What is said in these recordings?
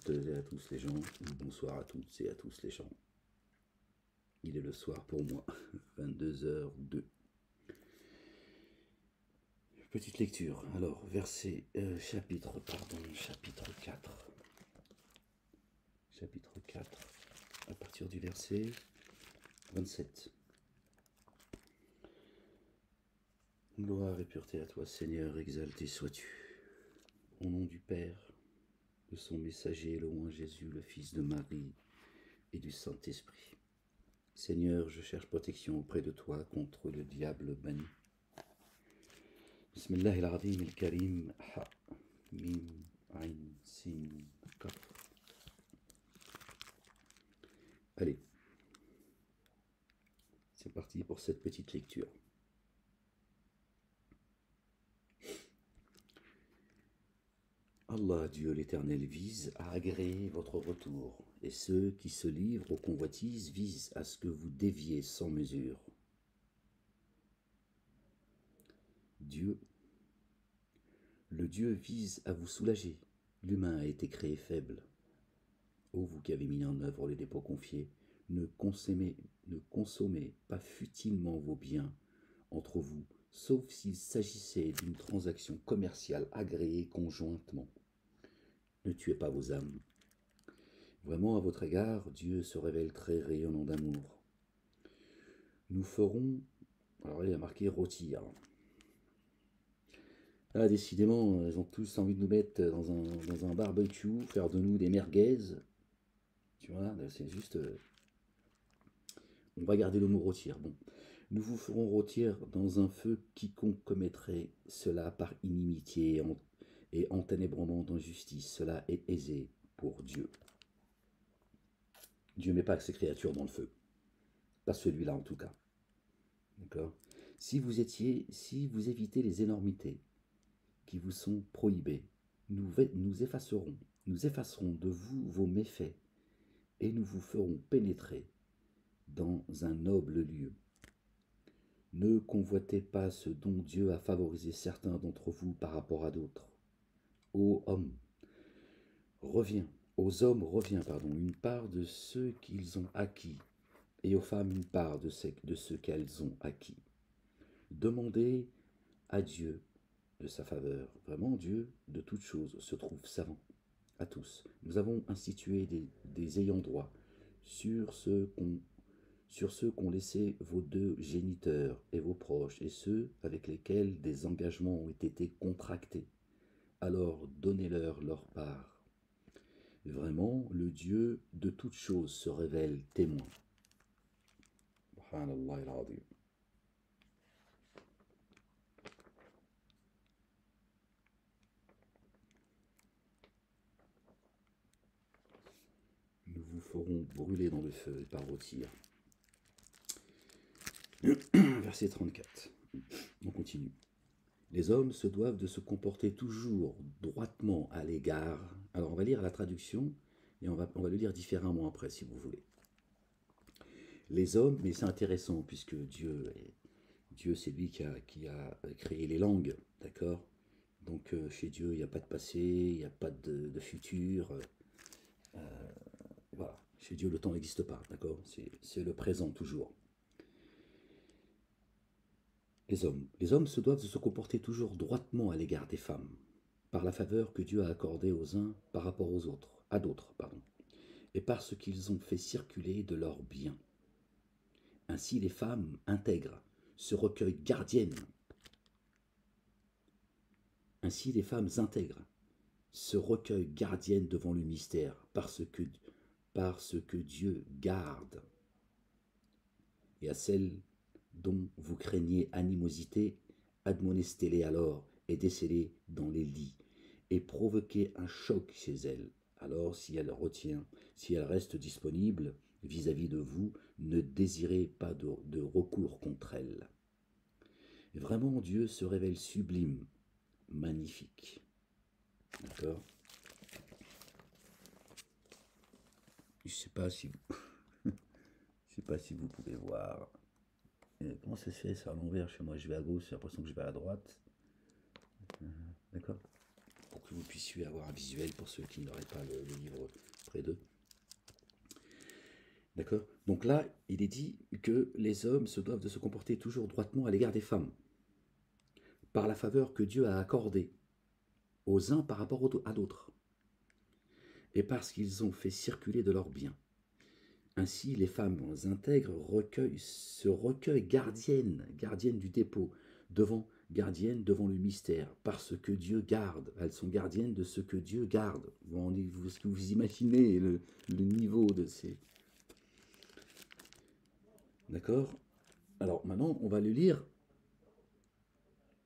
toutes et à tous les gens, bonsoir à toutes et à tous les gens. Il est le soir pour moi, 22h02. Petite lecture, alors, chapitre 4. Chapitre 4, à partir du verset 27. Gloire et pureté à toi, Seigneur, exalté sois-tu. Au nom du Père, de son messager, le roi Jésus, le Fils de Marie et du Saint-Esprit. Seigneur, je cherche protection auprès de toi contre le diable banni. Bismillah al-Azim al-Karim, Ha, Mim, Ain, Sin, Kaf. Allez, c'est parti pour cette petite lecture. Allah, Dieu l'Éternel, vise à agréer votre retour, et ceux qui se livrent aux convoitises visent à ce que vous déviez sans mesure. Le Dieu vise à vous soulager. L'humain a été créé faible. Ô vous qui avez mis en œuvre les dépôts confiés, ne consommez pas futilement vos biens entre vous, sauf s'il s'agissait d'une transaction commerciale agréée conjointement. Ne tuez pas vos âmes. Vraiment, à votre égard, Dieu se révèle très rayonnant d'amour. Nous ferons... Alors là, il a marqué rôtir. Là, décidément, ils ont tous envie de nous mettre dans un barbecue, faire de nous des merguez. Tu vois, c'est juste... On va garder le mot rôtir. Bon. Nous vous ferons rôtir dans un feu quiconque commettrait cela par inimitié et enténébrement d'injustice. Cela est aisé pour Dieu. Dieu ne met pas ses créatures dans le feu. Pas celui-là en tout cas. D'accord ? Si vous évitez les énormités qui vous sont prohibées, nous effacerons de vous vos méfaits et nous vous ferons pénétrer dans un noble lieu. Ne convoitez pas ce dont Dieu a favorisé certains d'entre vous par rapport à d'autres. Aux hommes revient une part de ce qu'ils ont acquis, et aux femmes une part de ce qu'elles ont acquis. Demandez à Dieu de sa faveur. Vraiment, Dieu, de toutes choses, se trouve savant. À tous. Nous avons institué des ayants droit sur ceux qu'ont laissé vos deux géniteurs et vos proches, et ceux avec lesquels des engagements ont été contractés. Alors donnez-leur leur part. Vraiment, le Dieu de toutes choses se révèle témoin. Subhanallah al-Azim. Nous vous ferons brûler dans le feu et par rôtir. Verset 34. On continue. Les hommes se doivent de se comporter toujours droitement à l'égard. Alors on va lire la traduction et on va le lire différemment après si vous voulez. Les hommes, mais c'est intéressant puisque Dieu c'est lui qui a créé les langues, d'accord ? Donc chez Dieu il n'y a pas de passé, il n'y a pas de futur. Voilà, chez Dieu le temps n'existe pas, d'accord ? C'est le présent toujours. Les hommes se doivent de se comporter toujours droitement à l'égard des femmes, par la faveur que Dieu a accordée aux uns par rapport à d'autres, et par ce qu'ils ont fait circuler de leurs biens. Ainsi les femmes intègres se recueillent gardiennes. Ainsi les femmes intègres se recueillent gardiennes devant le mystère, parce que Dieu garde. Et à celles dont vous craignez animosité, admonestez-les alors et décellez dans les lits, et provoquez un choc chez elles. Alors si elle reste disponible vis-à-vis de vous, ne désirez pas de recours contre elle. Vraiment, Dieu se révèle sublime, magnifique. D'accord ? Je ne sais pas si vous pouvez voir. Comment ça se fait ça à l'envers chez moi? Je vais à gauche, j'ai l'impression que je vais à droite. D'accord? Pour que vous puissiez puissent avoir un visuel pour ceux qui n'auraient pas le livre près d'eux. D'accord? Donc là, il est dit que les hommes se doivent de se comporter toujours droitement à l'égard des femmes, par la faveur que Dieu a accordée aux uns par rapport à d'autres, et parce qu'ils ont fait circuler de leurs biens. Ainsi, les femmes intègres se recueillent gardiennes du dépôt, gardiennes devant le mystère, parce que Dieu garde. Elles sont gardiennes de ce que Dieu garde. Est-ce que vous imaginez le niveau de ces... D'accord? Alors maintenant, on va le lire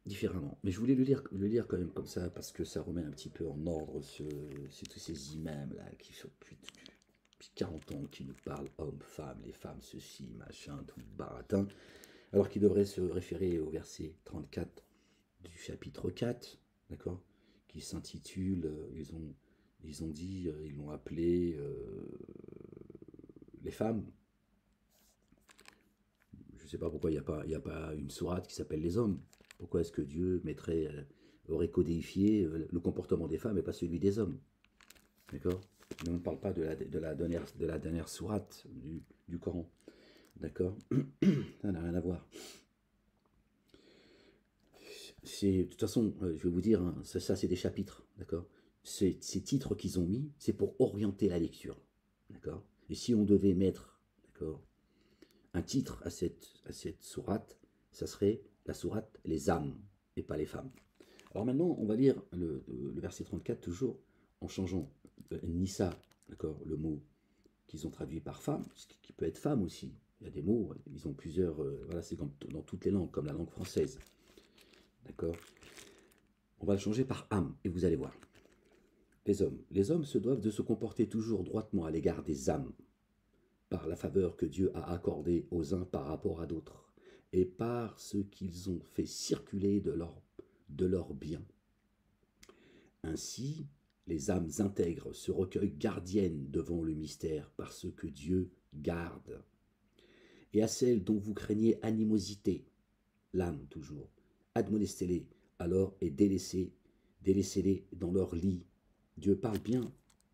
différemment. Mais je voulais le lire quand même comme ça, parce que ça remet un petit peu en ordre tous ces imams-là qui sont depuis 40 ans qui nous parlent hommes, femmes, les femmes, ceci, machin, tout le baratin, alors qu'ils devraient se référer au verset 34 du chapitre 4, d'accord, qui s'intitule, ils ont dit, ils l'ont appelé les femmes. Je ne sais pas pourquoi il n'y a pas une sourate qui s'appelle les hommes. Pourquoi est-ce que Dieu aurait codéifié le comportement des femmes et pas celui des hommes? D'accord? Mais on ne parle pas de la dernière sourate du Coran. D'accord? Ça n'a rien à voir. De toute façon, je vais vous dire, hein, ça c'est des chapitres. D'accord? Ces titres qu'ils ont mis, c'est pour orienter la lecture. D'accord? Et si on devait mettre, d'accord, un titre à cette sourate, ça serait la sourate les âmes et pas les femmes. Alors maintenant, on va lire le verset 34 toujours en changeant Nissa, d'accord, le mot qu'ils ont traduit par femme, qui peut être femme aussi. Il y a des mots, ils ont plusieurs, voilà, c'est dans toutes les langues, comme la langue française. D'accord? On va le changer par âme, et vous allez voir. Les hommes se doivent de se comporter toujours droitement à l'égard des âmes, par la faveur que Dieu a accordée aux uns par rapport à d'autres, et par ce qu'ils ont fait circuler de leurs biens. Ainsi, les âmes intègres se recueillent gardiennes devant le mystère par ce que Dieu garde. Et à celles dont vous craignez animosité, l'âme toujours, admonestez-les alors et délaissez-les dans leur lit. Dieu parle bien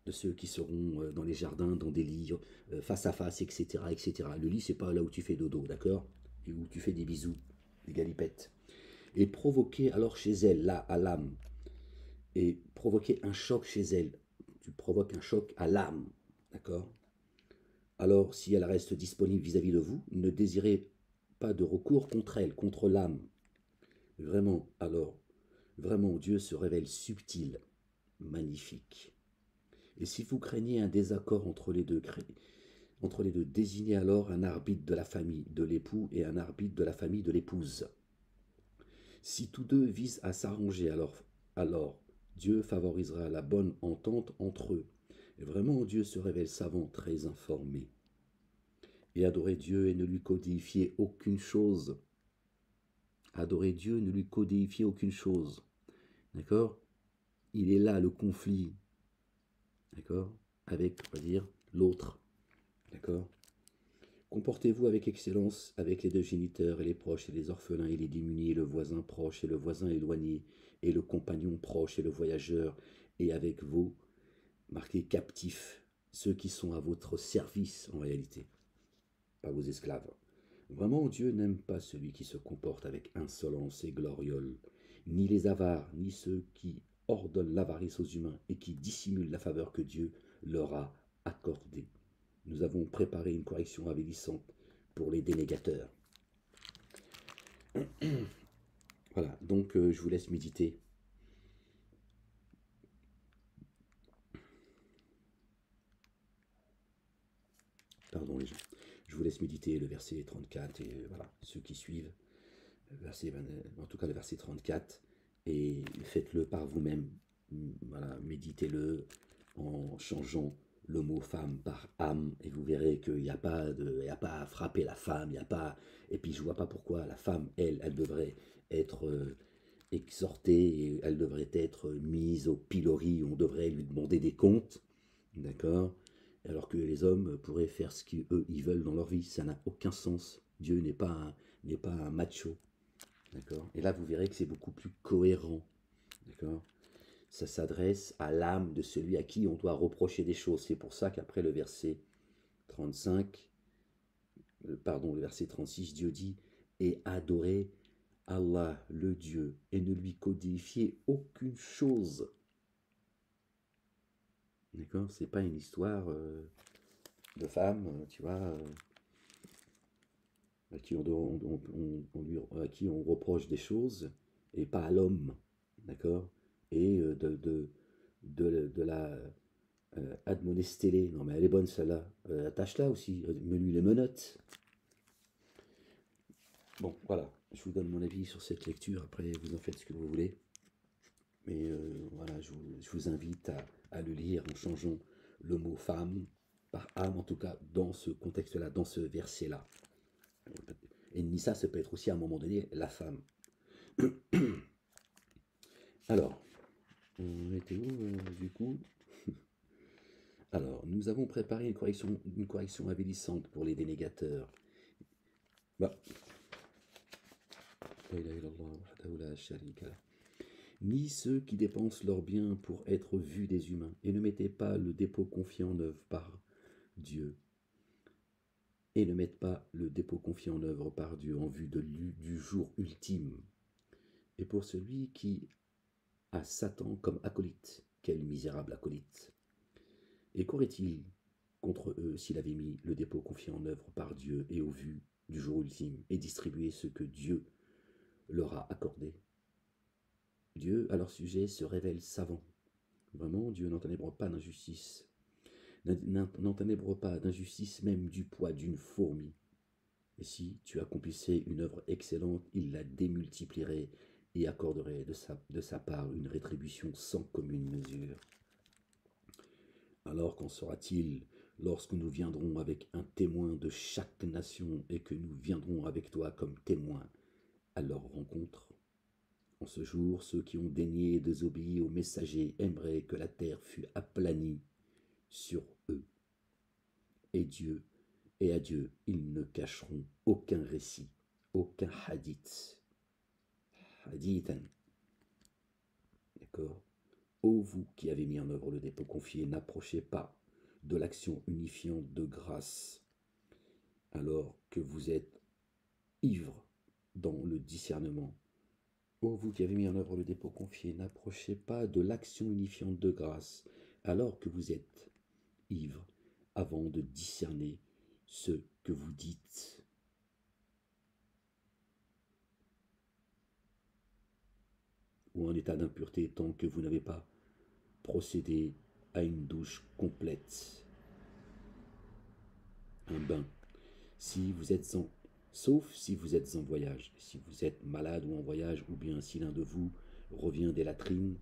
de ceux qui seront dans les jardins, dans des lits, face à face, etc., etc. Le lit, c'est pas là où tu fais dodo, d'accord? Et où tu fais des bisous, des galipettes. Et provoquez alors chez elle, là, à l'âme, et provoquer un choc chez elle. Tu provoques un choc à l'âme, d'accord? Alors, si elle reste disponible vis-à-vis de vous, ne désirez pas de recours contre elle, contre l'âme. Vraiment, alors, vraiment, Dieu se révèle subtil, magnifique. Et si vous craignez un désaccord entre les deux, désignez alors un arbitre de la famille de l'époux et un arbitre de la famille de l'épouse. Si tous deux visent à s'arranger, alors Dieu favorisera la bonne entente entre eux. Et vraiment, Dieu se révèle savant, très informé. Et adorez Dieu et ne lui codifiez aucune chose. Adorez Dieu et ne lui codifiez aucune chose. D'accord? Il est là le conflit. D'accord? Avec, on va dire, l'autre. D'accord? Comportez-vous avec excellence avec les deux géniteurs et les proches et les orphelins et les démunis et le voisin proche et le voisin éloigné et le compagnon proche et le voyageur et avec vos, marqués captifs, ceux qui sont à votre service en réalité, pas vos esclaves. Vraiment, Dieu n'aime pas celui qui se comporte avec insolence et gloriole, ni les avares, ni ceux qui ordonnent l'avarice aux humains et qui dissimulent la faveur que Dieu leur a accordée. Nous avons préparé une correction avilissante pour les dénégateurs. Voilà, donc je vous laisse méditer. Pardon les gens. Je vous laisse méditer le verset 34 et voilà, ceux qui suivent, en tout cas le verset 34, et faites-le par vous-même. Voilà, méditez-le en changeant le mot femme par âme, et vous verrez qu'il n'y a pas à frapper la femme, il n'y a pas, et puis je vois pas pourquoi la femme, elle devrait être exhortée, et elle devrait être mise au pilori, on devrait lui demander des comptes, d'accord? Alors que les hommes pourraient faire ce qu'eux ils veulent dans leur vie, ça n'a aucun sens. Dieu n'est pas un macho, d'accord? Et là vous verrez que c'est beaucoup plus cohérent, d'accord? ça s'adresse à l'âme de celui à qui on doit reprocher des choses. C'est pour ça qu'après le verset 35, le verset 36, Dieu dit « Et adorez Allah, le Dieu, et ne lui codifiez aucune chose. » D'accord? C'est pas une histoire de femme, tu vois, à qui à qui on reproche des choses, et pas à l'homme, d'accord? Et de la admonester-les. Non, mais elle est bonne celle-là. Attache-la aussi, mets-lui les menottes. Bon, voilà, je vous donne mon avis sur cette lecture. Après, vous en faites ce que vous voulez. Mais voilà, je vous invite à le lire en changeant le mot femme par âme, en tout cas dans ce contexte-là, dans ce verset-là. Et Nissa, ça peut être aussi à un moment donné la femme. Alors, on était où du coup? Alors, nous avons préparé une correction avilissante pour les dénégateurs. Bah. Ni ceux qui dépensent leurs biens pour être vus des humains, et ne mettez pas le dépôt confié en œuvre par Dieu. Et ne mettent pas le dépôt confié en œuvre par Dieu en vue du jour ultime. Et pour celui qui a Satan comme acolyte, quel misérable acolyte! Et qu'aurait-il contre eux s'il avait mis le dépôt confié en œuvre par Dieu et au vu du jour ultime, et distribué ce que Dieu leur a accordé? Dieu, à leur sujet, se révèle savant. Vraiment, Dieu n'enténèbre pas d'injustice. N'enténèbre pas d'injustice même du poids d'une fourmi. Et si tu accomplissais une œuvre excellente, il la démultiplierait et accorderait de sa part une rétribution sans commune mesure. Alors qu'en sera-t-il lorsque nous viendrons avec un témoin de chaque nation et que nous viendrons avec toi comme témoins à leur rencontre? En ce jour, ceux qui ont daigné désobéir aux messagers aimeraient que la terre fût aplanie sur eux. Et à Dieu, ils ne cacheront aucun récit, aucun hadith. Hadithan. D'accord? Ô vous qui avez mis en œuvre le dépôt confié, n'approchez pas de l'action unifiante de grâce, alors que vous êtes ivres dans le discernement. Ô vous qui avez mis en œuvre le dépôt confié, n'approchez pas de l'action unifiante de grâce, alors que vous êtes ivres, avant de discerner ce que vous dites. Ou en état d'impureté tant que vous n'avez pas procédé à une douche complète, un bain, sauf si vous êtes en voyage, si vous êtes malade ou en voyage, ou bien si l'un de vous revient des latrines,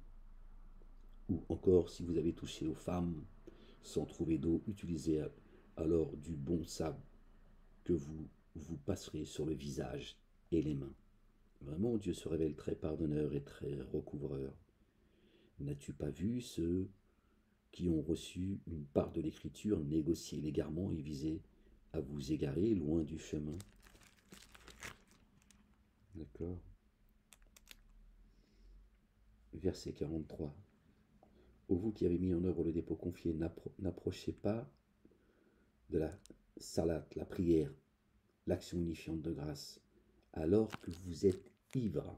ou encore si vous avez touché aux femmes sans trouver d'eau, utilisez alors du bon sable que vous passerez sur le visage et les mains. Vraiment, Dieu se révèle très pardonneur et très recouvreur. N'as-tu pas vu ceux qui ont reçu une part de l'écriture négocier l'égarement et viser à vous égarer loin du chemin? D'accord. Verset 43. Ô vous qui avez mis en œuvre le dépôt confié, n'approchez pas de la salat, la prière, l'action unifiante de grâce, alors que vous êtes ivres,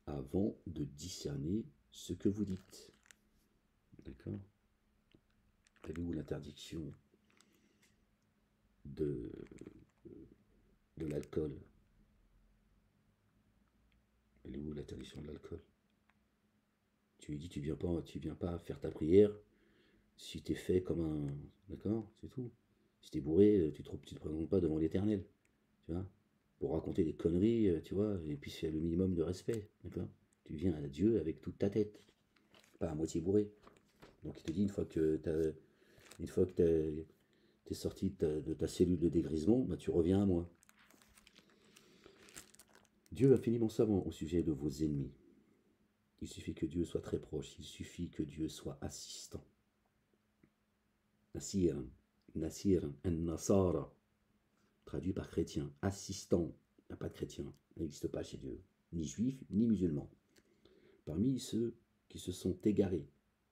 avant de discerner ce que vous dites. D'accord? Elle est où l'interdiction de l'alcool? Elle est où l'interdiction de l'alcool? Tu lui dis, tu viens pas faire ta prière si t'es fait comme un... D'accord? C'est tout. Si t'es bourré, tu te présentes pas devant l'Éternel. Tu vois? Pour raconter des conneries, tu vois, et puis c'est le minimum de respect. D'accord? Tu viens à Dieu avec toute ta tête. Pas à moitié bourré. Donc il te dit, une fois que t'es sorti de ta cellule de dégrisement, bah, tu reviens à moi. Dieu est infiniment savant au sujet de vos ennemis. Il suffit que Dieu soit très proche, il suffit que Dieu soit assistant. Nasir, Nasara, traduit par chrétien. Assistant, il n'y a pas de chrétien, il n'existe pas chez Dieu, ni juif, ni musulman. Parmi ceux qui se sont égarés,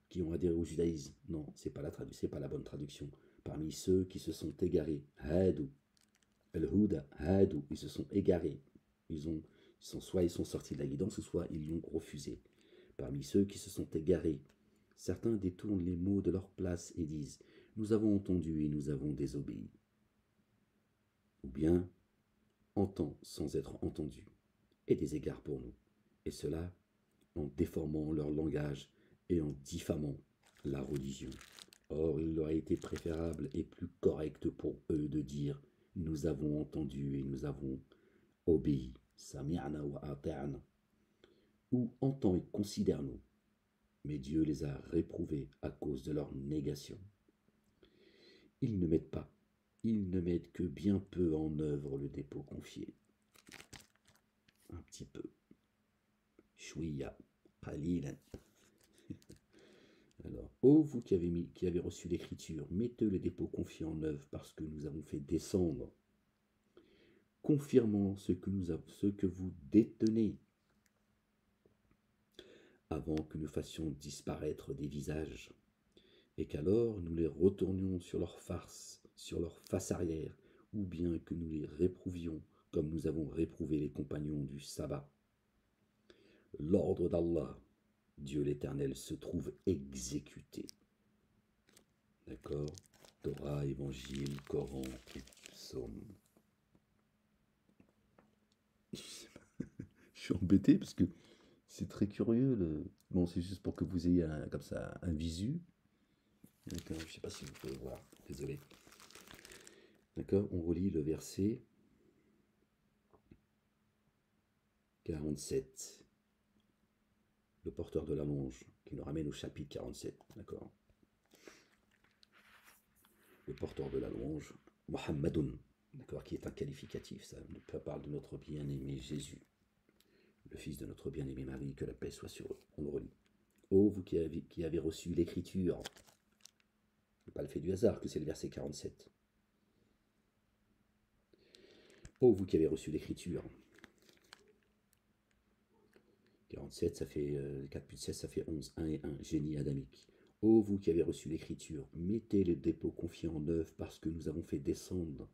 qui ont adhéré au judaïsme. Non, c'est pas pas la bonne traduction. Parmi ceux qui se sont égarés, hadou, al-huda, hadou, ils se sont égarés. Soit ils sont sortis de la guidance, soit ils l'ont refusé. Parmi ceux qui se sont égarés, certains détournent les mots de leur place et disent « Nous avons entendu et nous avons désobéi ». Ou bien « Entend sans être entendu » et des égards pour nous. Et cela en déformant leur langage et en diffamant la religion. Or, il aurait été préférable et plus correct pour eux de dire « Nous avons entendu et nous avons obéi ». Sami'na wa ata'na. Ou entend et considère-nous. Mais Dieu les a réprouvés à cause de leur négation. Ils ne mettent que bien peu en œuvre le dépôt confié. Un petit peu. Shwiya, qalilan. Alors, ô vous qui avez reçu l'écriture, mettez le dépôt confié en œuvre parce que nous avons fait descendre, confirmant ce que vous détenez, avant que nous fassions disparaître des visages, et qu'alors nous les retournions sur leur face arrière, ou bien que nous les réprouvions comme nous avons réprouvé les compagnons du sabbat. L'ordre d'Allah, Dieu l'Éternel, se trouve exécuté. D'accord? Torah, Évangile, Coran, Psaume. Je suis embêté parce que c'est très curieux. Bon, c'est juste pour que vous ayez comme ça un visu. D'accord, je ne sais pas si vous pouvez voir, désolé. D'accord, on relit le verset 47. Le porteur de la longe qui nous ramène au chapitre 47. D'accord. Le porteur de la longe, Muhammadun, d'accord, qui est un qualificatif, ça parle de notre bien-aimé Jésus, le fils de notre bien-aimé Marie, que la paix soit sur eux. On le relit. Ô vous qui avez reçu l'écriture, ce n'est pas le fait du hasard que c'est le verset 47. Ô vous qui avez reçu l'écriture, 47, ça fait 4 plus 16, ça fait 11, 1 et 1, génie adamique. Ô vous qui avez reçu l'écriture, mettez le dépôt confié en œuvre parce que nous avons fait descendre,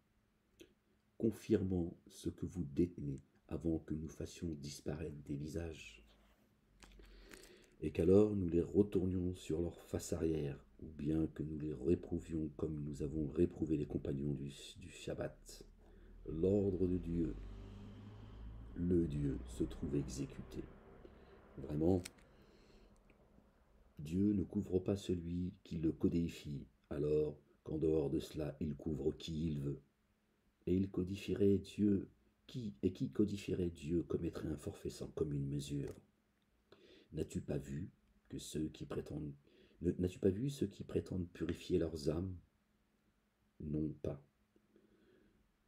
confirmant ce que vous détenez avant que nous fassions disparaître des visages, et qu'alors nous les retournions sur leur face arrière, ou bien que nous les réprouvions comme nous avons réprouvé les compagnons du Shabbat. L'ordre de Dieu, le Dieu, se trouve exécuté. Vraiment, Dieu ne couvre pas celui qui le codifie, alors qu'en dehors de cela, il couvre qui il veut. Et il codifierait Dieu, qui codifierait Dieu commettrait un forfait sans commune mesure. N'as-tu pas vu ceux qui prétendent purifier leurs âmes? Non pas.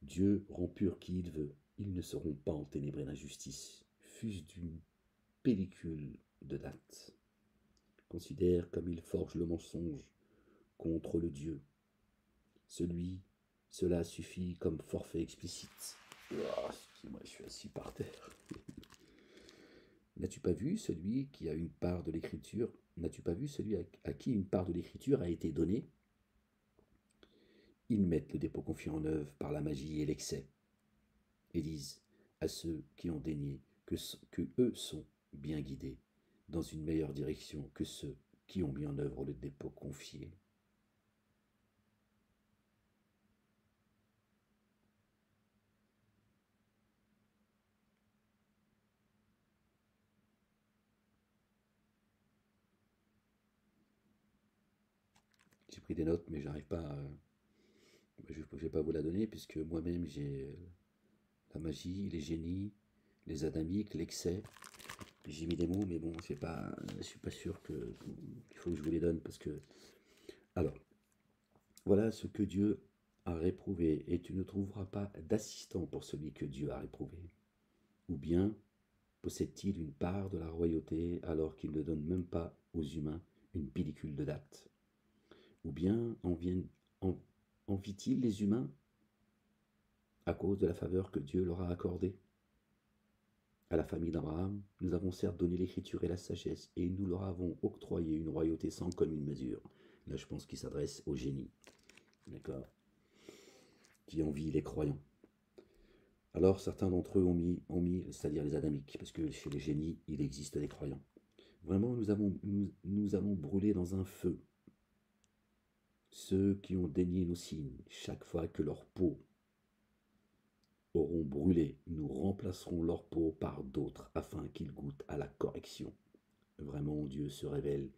Dieu rend pur qui il veut. Ils ne seront pas enténébrés d'injustice, fût-ce d'une pellicule de date. Considère comme il forge le mensonge contre le Dieu. Cela suffit comme forfait explicite. Oh, excusez-moi, je suis assis par terre. N'as-tu pas vu celui qui a une part de l'écriture? N'as-tu pas vu celui à qui une part de l'écriture a été donnée? Ils mettent le dépôt confié en œuvre par la magie et l'excès, et disent à ceux qui ont dénié que eux sont bien guidés dans une meilleure direction que ceux qui ont mis en œuvre le dépôt confié. J'ai pris des notes, mais j'arrive pas à... Je ne vais pas vous la donner, puisque moi-même j'ai la magie, les génies, les adamiques, l'excès. J'ai mis des mots, mais bon, je ne suis pas sûr qu'il faut que je vous les donne, parce que... Alors, voilà ce que Dieu a réprouvé, et tu ne trouveras pas d'assistant pour celui que Dieu a réprouvé. Ou bien possède-t-il une part de la royauté alors qu'il ne donne même pas aux humains une pellicule de date? Ou bien envie-t-il les humains à cause de la faveur que Dieu leur a accordée? À la famille d'Abraham, nous avons certes donné l'écriture et la sagesse, et nous leur avons octroyé une royauté sans commune mesure. Là, je pense qu'il s'adresse aux génies, d'accord, qui envient les croyants. Alors, certains d'entre eux ont mis, c'est-à-dire les adamiques, parce que chez les génies, il existe des croyants. Vraiment, nous allons brûler dans un feu ceux qui ont dénié nos signes, chaque fois que leur peau auront brûlé, nous remplacerons leur peau par d'autres afin qu'ils goûtent à la correction. Vraiment, Dieu se révèle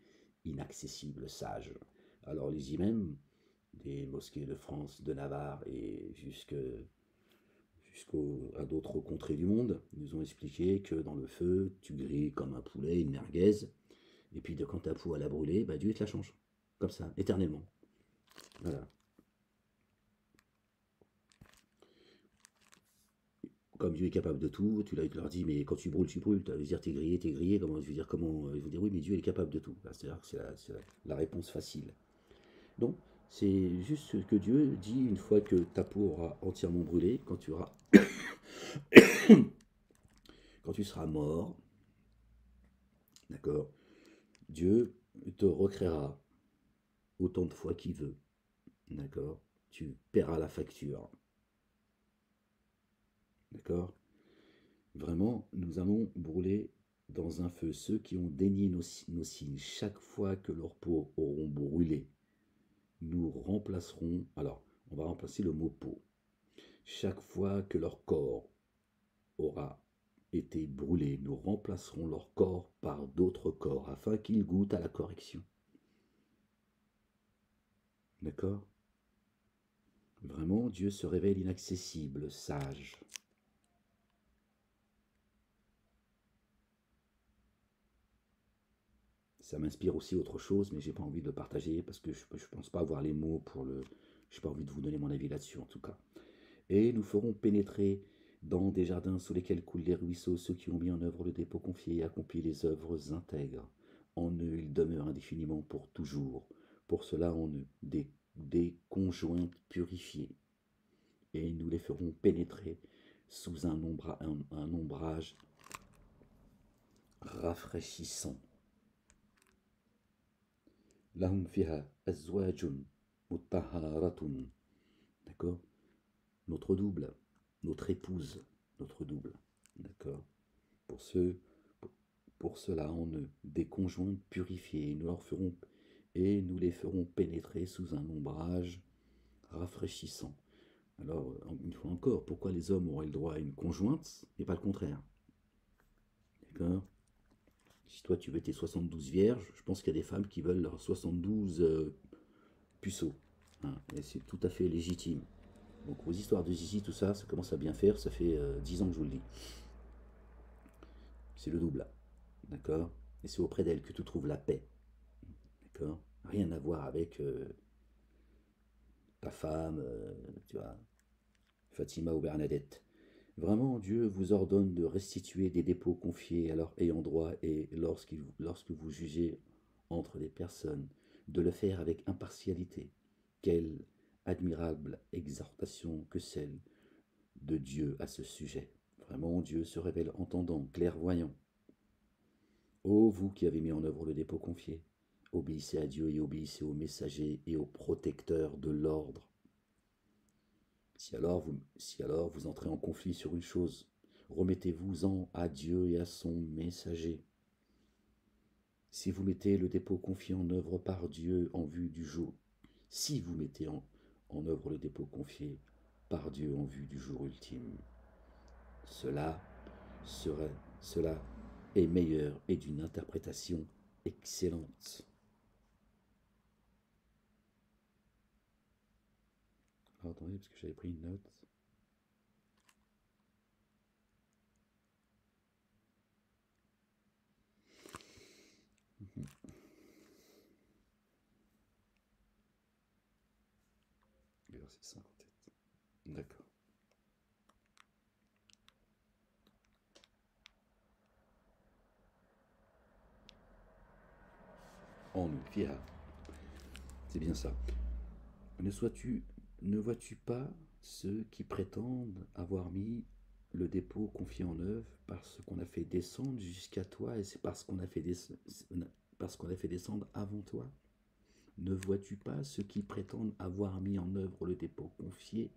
inaccessible, sage. Alors les imams des mosquées de France, de Navarre et jusqu'à d'autres contrées du monde nous ont expliqué que dans le feu, tu grilles comme un poulet, une merguez, et puis quand ta peau elle a brûlé, bah Dieu te la change. Comme ça, éternellement. Voilà. Comme Dieu est capable de tout, tu leur dis, mais quand tu brûles, tu brûles. Tu vas dire, t'es grillé, comment, je veux dire, comment, ils vont dire, oui, mais Dieu est capable de tout. C'est-à-dire que c'est la réponse facile. Donc, c'est juste que Dieu dit, une fois que ta peau aura entièrement brûlé, quand tu seras mort, d'accord, Dieu te recréera autant de fois qu'il veut, d'accord, tu paieras la facture, d'accord. Vraiment, nous allons brûler dans un feu ceux qui ont dénié nos signes. Chaque fois que leurs peaux auront brûlé, nous remplacerons, alors on va remplacer le mot peau. Chaque fois que leur corps aura été brûlé, nous remplacerons leur corps par d'autres corps afin qu'ils goûtent à la correction. D'accord? Vraiment, Dieu se révèle inaccessible, sage. Ça m'inspire aussi autre chose, mais j'ai pas envie de le partager parce que je pense pas avoir les mots pour le. J'ai pas envie de vous donner mon avis là-dessus en tout cas. Et nous ferons pénétrer dans des jardins sous lesquels coulent les ruisseaux ceux qui ont mis en œuvre le dépôt confié et accompli les œuvres intègres. En eux, ils demeurent indéfiniment pour toujours. Pour cela, en eux, des conjointes purifiées. Et nous les ferons pénétrer sous un ombrage rafraîchissant. Lahum fiha azwajun mutahharatun. D'accord? Notre double, notre épouse, notre double. D'accord? Pour ceux, pour cela en eux, des conjoints purifiés, et nous les ferons pénétrer sous un ombrage rafraîchissant. Alors, une fois encore, pourquoi les hommes auraient le droit à une conjointe et pas le contraire? D'accord? Si toi tu veux tes 72 vierges, je pense qu'il y a des femmes qui veulent leurs 72 puceaux. Hein, et c'est tout à fait légitime. Donc vos histoires de zizi, tout ça, ça commence à bien faire, ça fait 10 ans que je vous le dis. C'est le double. D'accord? Et c'est auprès d'elle que tu trouves la paix. D'accord? Rien à voir avec ta femme, tu vois, Fatima ou Bernadette. Vraiment, Dieu vous ordonne de restituer des dépôts confiés à leur ayant droit et lorsque vous jugez entre des personnes, de le faire avec impartialité. Quelle admirable exhortation que celle de Dieu à ce sujet. Vraiment, Dieu se révèle entendant, clairvoyant. Ô vous qui avez mis en œuvre le dépôt confié, obéissez à Dieu et obéissez aux messagers et aux protecteurs de l'ordre. Si alors vous entrez en conflit sur une chose, remettez-vous-en à Dieu et à son messager. Si vous mettez le dépôt confié en œuvre par Dieu en vue du jour, si vous mettez en œuvre le dépôt confié par Dieu en vue du jour ultime, cela cela est meilleur et d'une interprétation excellente. Alors, attendez, parce que j'avais pris une note. Verset 57. D'accord. En nous, fiha. C'est bien ça. Ne vois-tu pas ceux qui prétendent avoir mis le dépôt confié en œuvre parce qu'on a fait descendre jusqu'à toi, et c'est parce qu'on a fait descendre avant toi. Ne vois-tu pas ceux qui prétendent avoir mis en œuvre le dépôt confié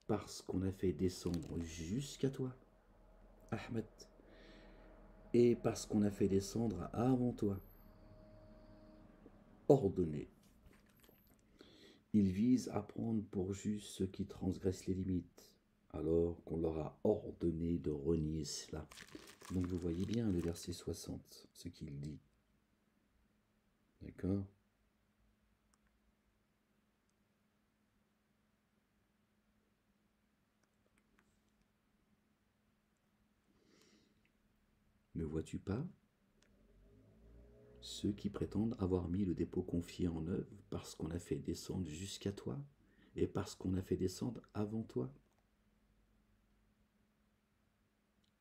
parce qu'on a fait descendre jusqu'à toi, Ahmed, et parce qu'on a fait descendre avant toi, ordonné. Ils visent à prendre pour juste ceux qui transgressent les limites, alors qu'on leur a ordonné de renier cela. Donc vous voyez bien le verset 60, ce qu'il dit. D'accord ? Ne vois-tu pas ceux qui prétendent avoir mis le dépôt confié en œuvre parce qu'on a fait descendre jusqu'à toi et parce qu'on a fait descendre avant toi?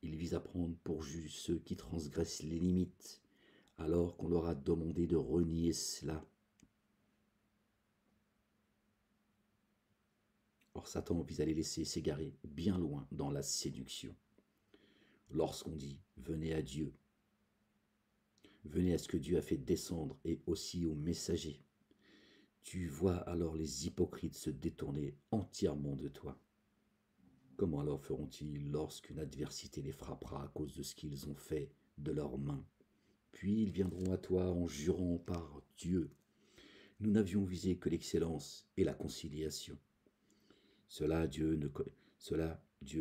Ils visent à prendre pour juge ceux qui transgressent les limites, alors qu'on leur a demandé de renier cela. Or Satan vise à les laisser s'égarer bien loin dans la séduction. Lorsqu'on dit « venez à Dieu », venez à ce que Dieu a fait descendre et aussi aux messagers. Tu vois alors les hypocrites se détourner entièrement de toi. Comment alors feront-ils lorsqu'une adversité les frappera à cause de ce qu'ils ont fait de leurs mains? Puis ils viendront à toi en jurant par Dieu. Nous n'avions visé que l'excellence et la conciliation. Cela Dieu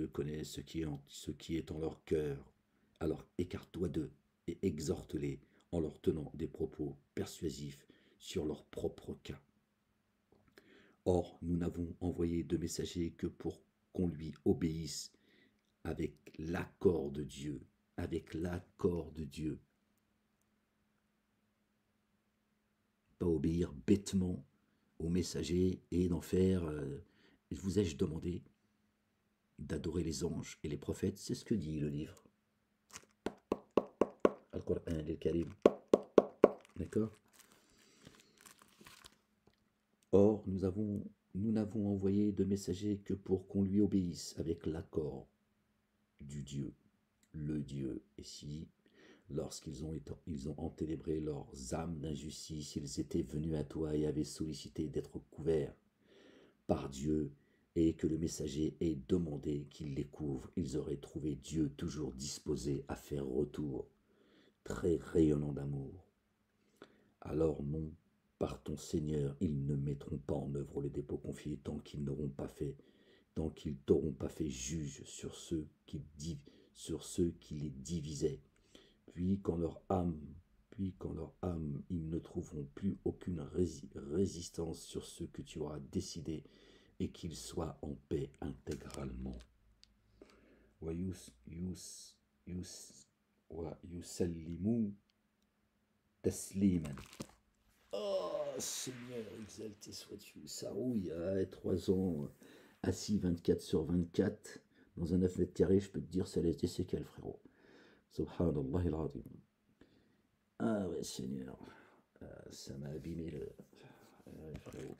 connaît ce qui est en leur cœur. Alors écarte-toi d'eux et exhorte-les en leur tenant des propos persuasifs sur leur propre cas. Or, nous n'avons envoyé de messagers que pour qu'on lui obéisse avec l'accord de Dieu, avec l'accord de Dieu. Pas obéir bêtement aux messagers et d'en faire... vous ai-je demandé d'adorer les anges et les prophètes? C'est ce que dit le livre. Al-Qur'an al-Karim. D'accord? Or, nous n'avons envoyé de messagers que pour qu'on lui obéisse avec l'accord du Dieu, le Dieu. Et si, lorsqu'ils ont enténébré leurs âmes d'injustice, ils étaient venus à toi et avaient sollicité d'être couverts par Dieu, et que le messager ait demandé qu'il les couvre, ils auraient trouvé Dieu toujours disposé à faire retour, très rayonnant d'amour. Alors non, par ton Seigneur, ils ne mettront pas en œuvre le dépôt confié tant qu'ils t'auront pas fait juge sur ceux qui les divisaient. Puis quand leur âme, ils ne trouveront plus aucune résistance sur ce que tu auras décidé, et qu'ils soient en paix intégralement. Wa yusallimu tasliman. Oh Seigneur, exalté sois-tu. Sarouille, 3 ans, assis 24/24, dans un 9 mètres carrés, je peux te dire, ça laisse des séquelles, frérot. Subhanallah il-Azim. Ah ouais, Seigneur, ça m'a abîmé le... frérot.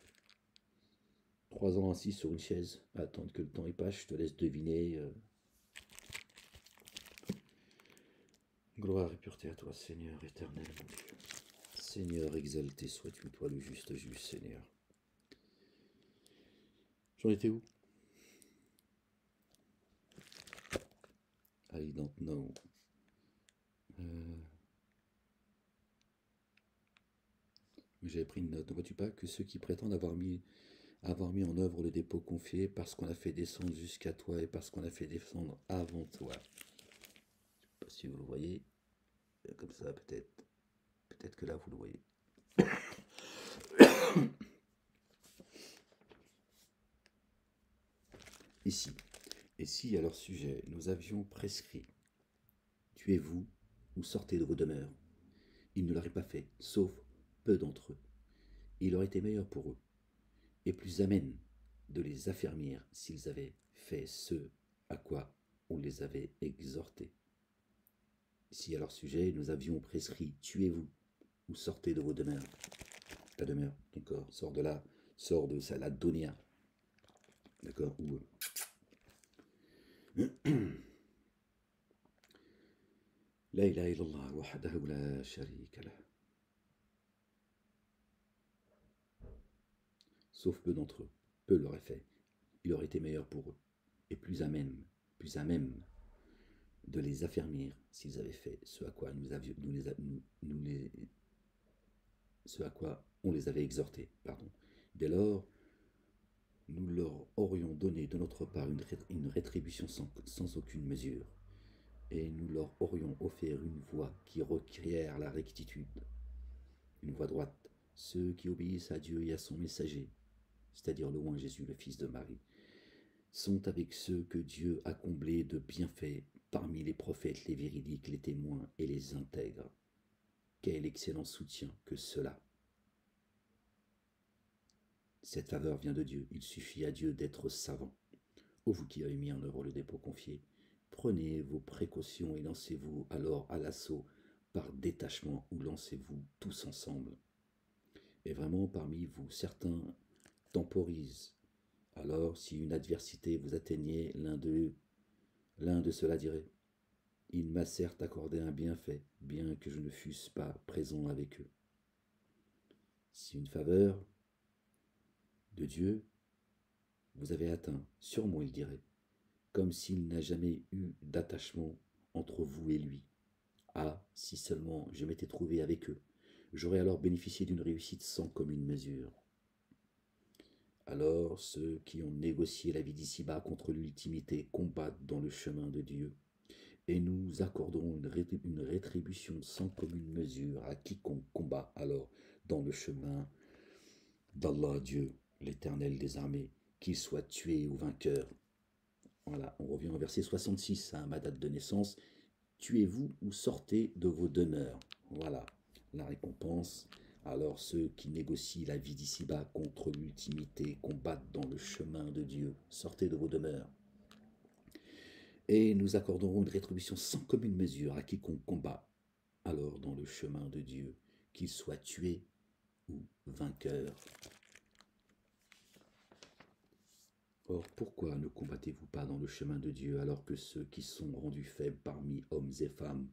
3 ans assis sur une chaise, à attendre que le temps y passe, je te laisse deviner. Gloire et pureté à toi, Seigneur éternel, mon Dieu. Seigneur, exalté sois-tu, toi le juste juge, Seigneur. J'en étais où? I don't know. J'avais pris une note. Ne vois-tu pas que ceux qui prétendent avoir mis en œuvre le dépôt confié parce qu'on a fait descendre jusqu'à toi et parce qu'on a fait descendre avant toi? Je ne sais pas si vous le voyez. Comme ça, peut-être. Peut-être que là, vous le voyez. Ici. Et si à leur sujet, nous avions prescrit, tuez-vous ou sortez de vos demeures, ils ne l'auraient pas fait, sauf peu d'entre eux. Il aurait été meilleur pour eux, et plus amène de les affermir s'ils avaient fait ce à quoi on les avait exhortés. Si à leur sujet, nous avions prescrit, tuez-vous ou sortez de vos demeures. Ta demeure, ton corps, sors de là, sors de ça, la donia. D'accord? La ilaha illallah wahdahu la sharika lah. Sauf peu d'entre eux, peu l'auraient fait. Il aurait été meilleur pour eux, et plus à même de les affermir s'ils avaient fait ce à quoi ce à quoi on les avait exhortés. Pardon. Dès lors, nous leur aurions donné de notre part une rétribution sans aucune mesure, et nous leur aurions offert une voie qui requiert la rectitude, une voie droite, ceux qui obéissent à Dieu et à son messager, c'est-à-dire le loin Jésus, le Fils de Marie, sont avec ceux que Dieu a comblés de bienfaits parmi les prophètes, les véridiques, les témoins et les intègres. Quel excellent soutien que cela! Cette faveur vient de Dieu, il suffit à Dieu d'être savant. Ô vous qui avez mis en œuvre le dépôt confié, prenez vos précautions et lancez-vous alors à l'assaut par détachement ou lancez-vous tous ensemble. Et vraiment parmi vous, certains temporisent. Alors si une adversité vous atteignait, l'un de ceux-là dirait: il m'a certes accordé un bienfait, bien que je ne fusse pas présent avec eux. Si une faveur de Dieu vous avez atteint, sûrement il dirait, comme s'il n'a jamais eu d'attachement entre vous et lui. Ah, si seulement je m'étais trouvé avec eux, j'aurais alors bénéficié d'une réussite sans commune mesure. Alors ceux qui ont négocié la vie d'ici-bas contre l'ultimité combattent dans le chemin de Dieu, et nous accorderons une rétribution sans commune mesure à quiconque combat alors dans le chemin d'Allah Dieu, l'Éternel des armées, qu'il soit tué ou vainqueur. Voilà, on revient au verset 66, à ma date de naissance. Tuez-vous ou sortez de vos demeures. Voilà, la récompense. Alors ceux qui négocient la vie d'ici-bas contre l'ultimité combattent dans le chemin de Dieu. Sortez de vos demeures. Et nous accorderons une rétribution sans commune mesure à quiconque combat alors dans le chemin de Dieu, qu'il soit tué ou vainqueur. Or, pourquoi ne combattez-vous pas dans le chemin de Dieu alors que ceux qui sont rendus faibles parmi hommes et femmes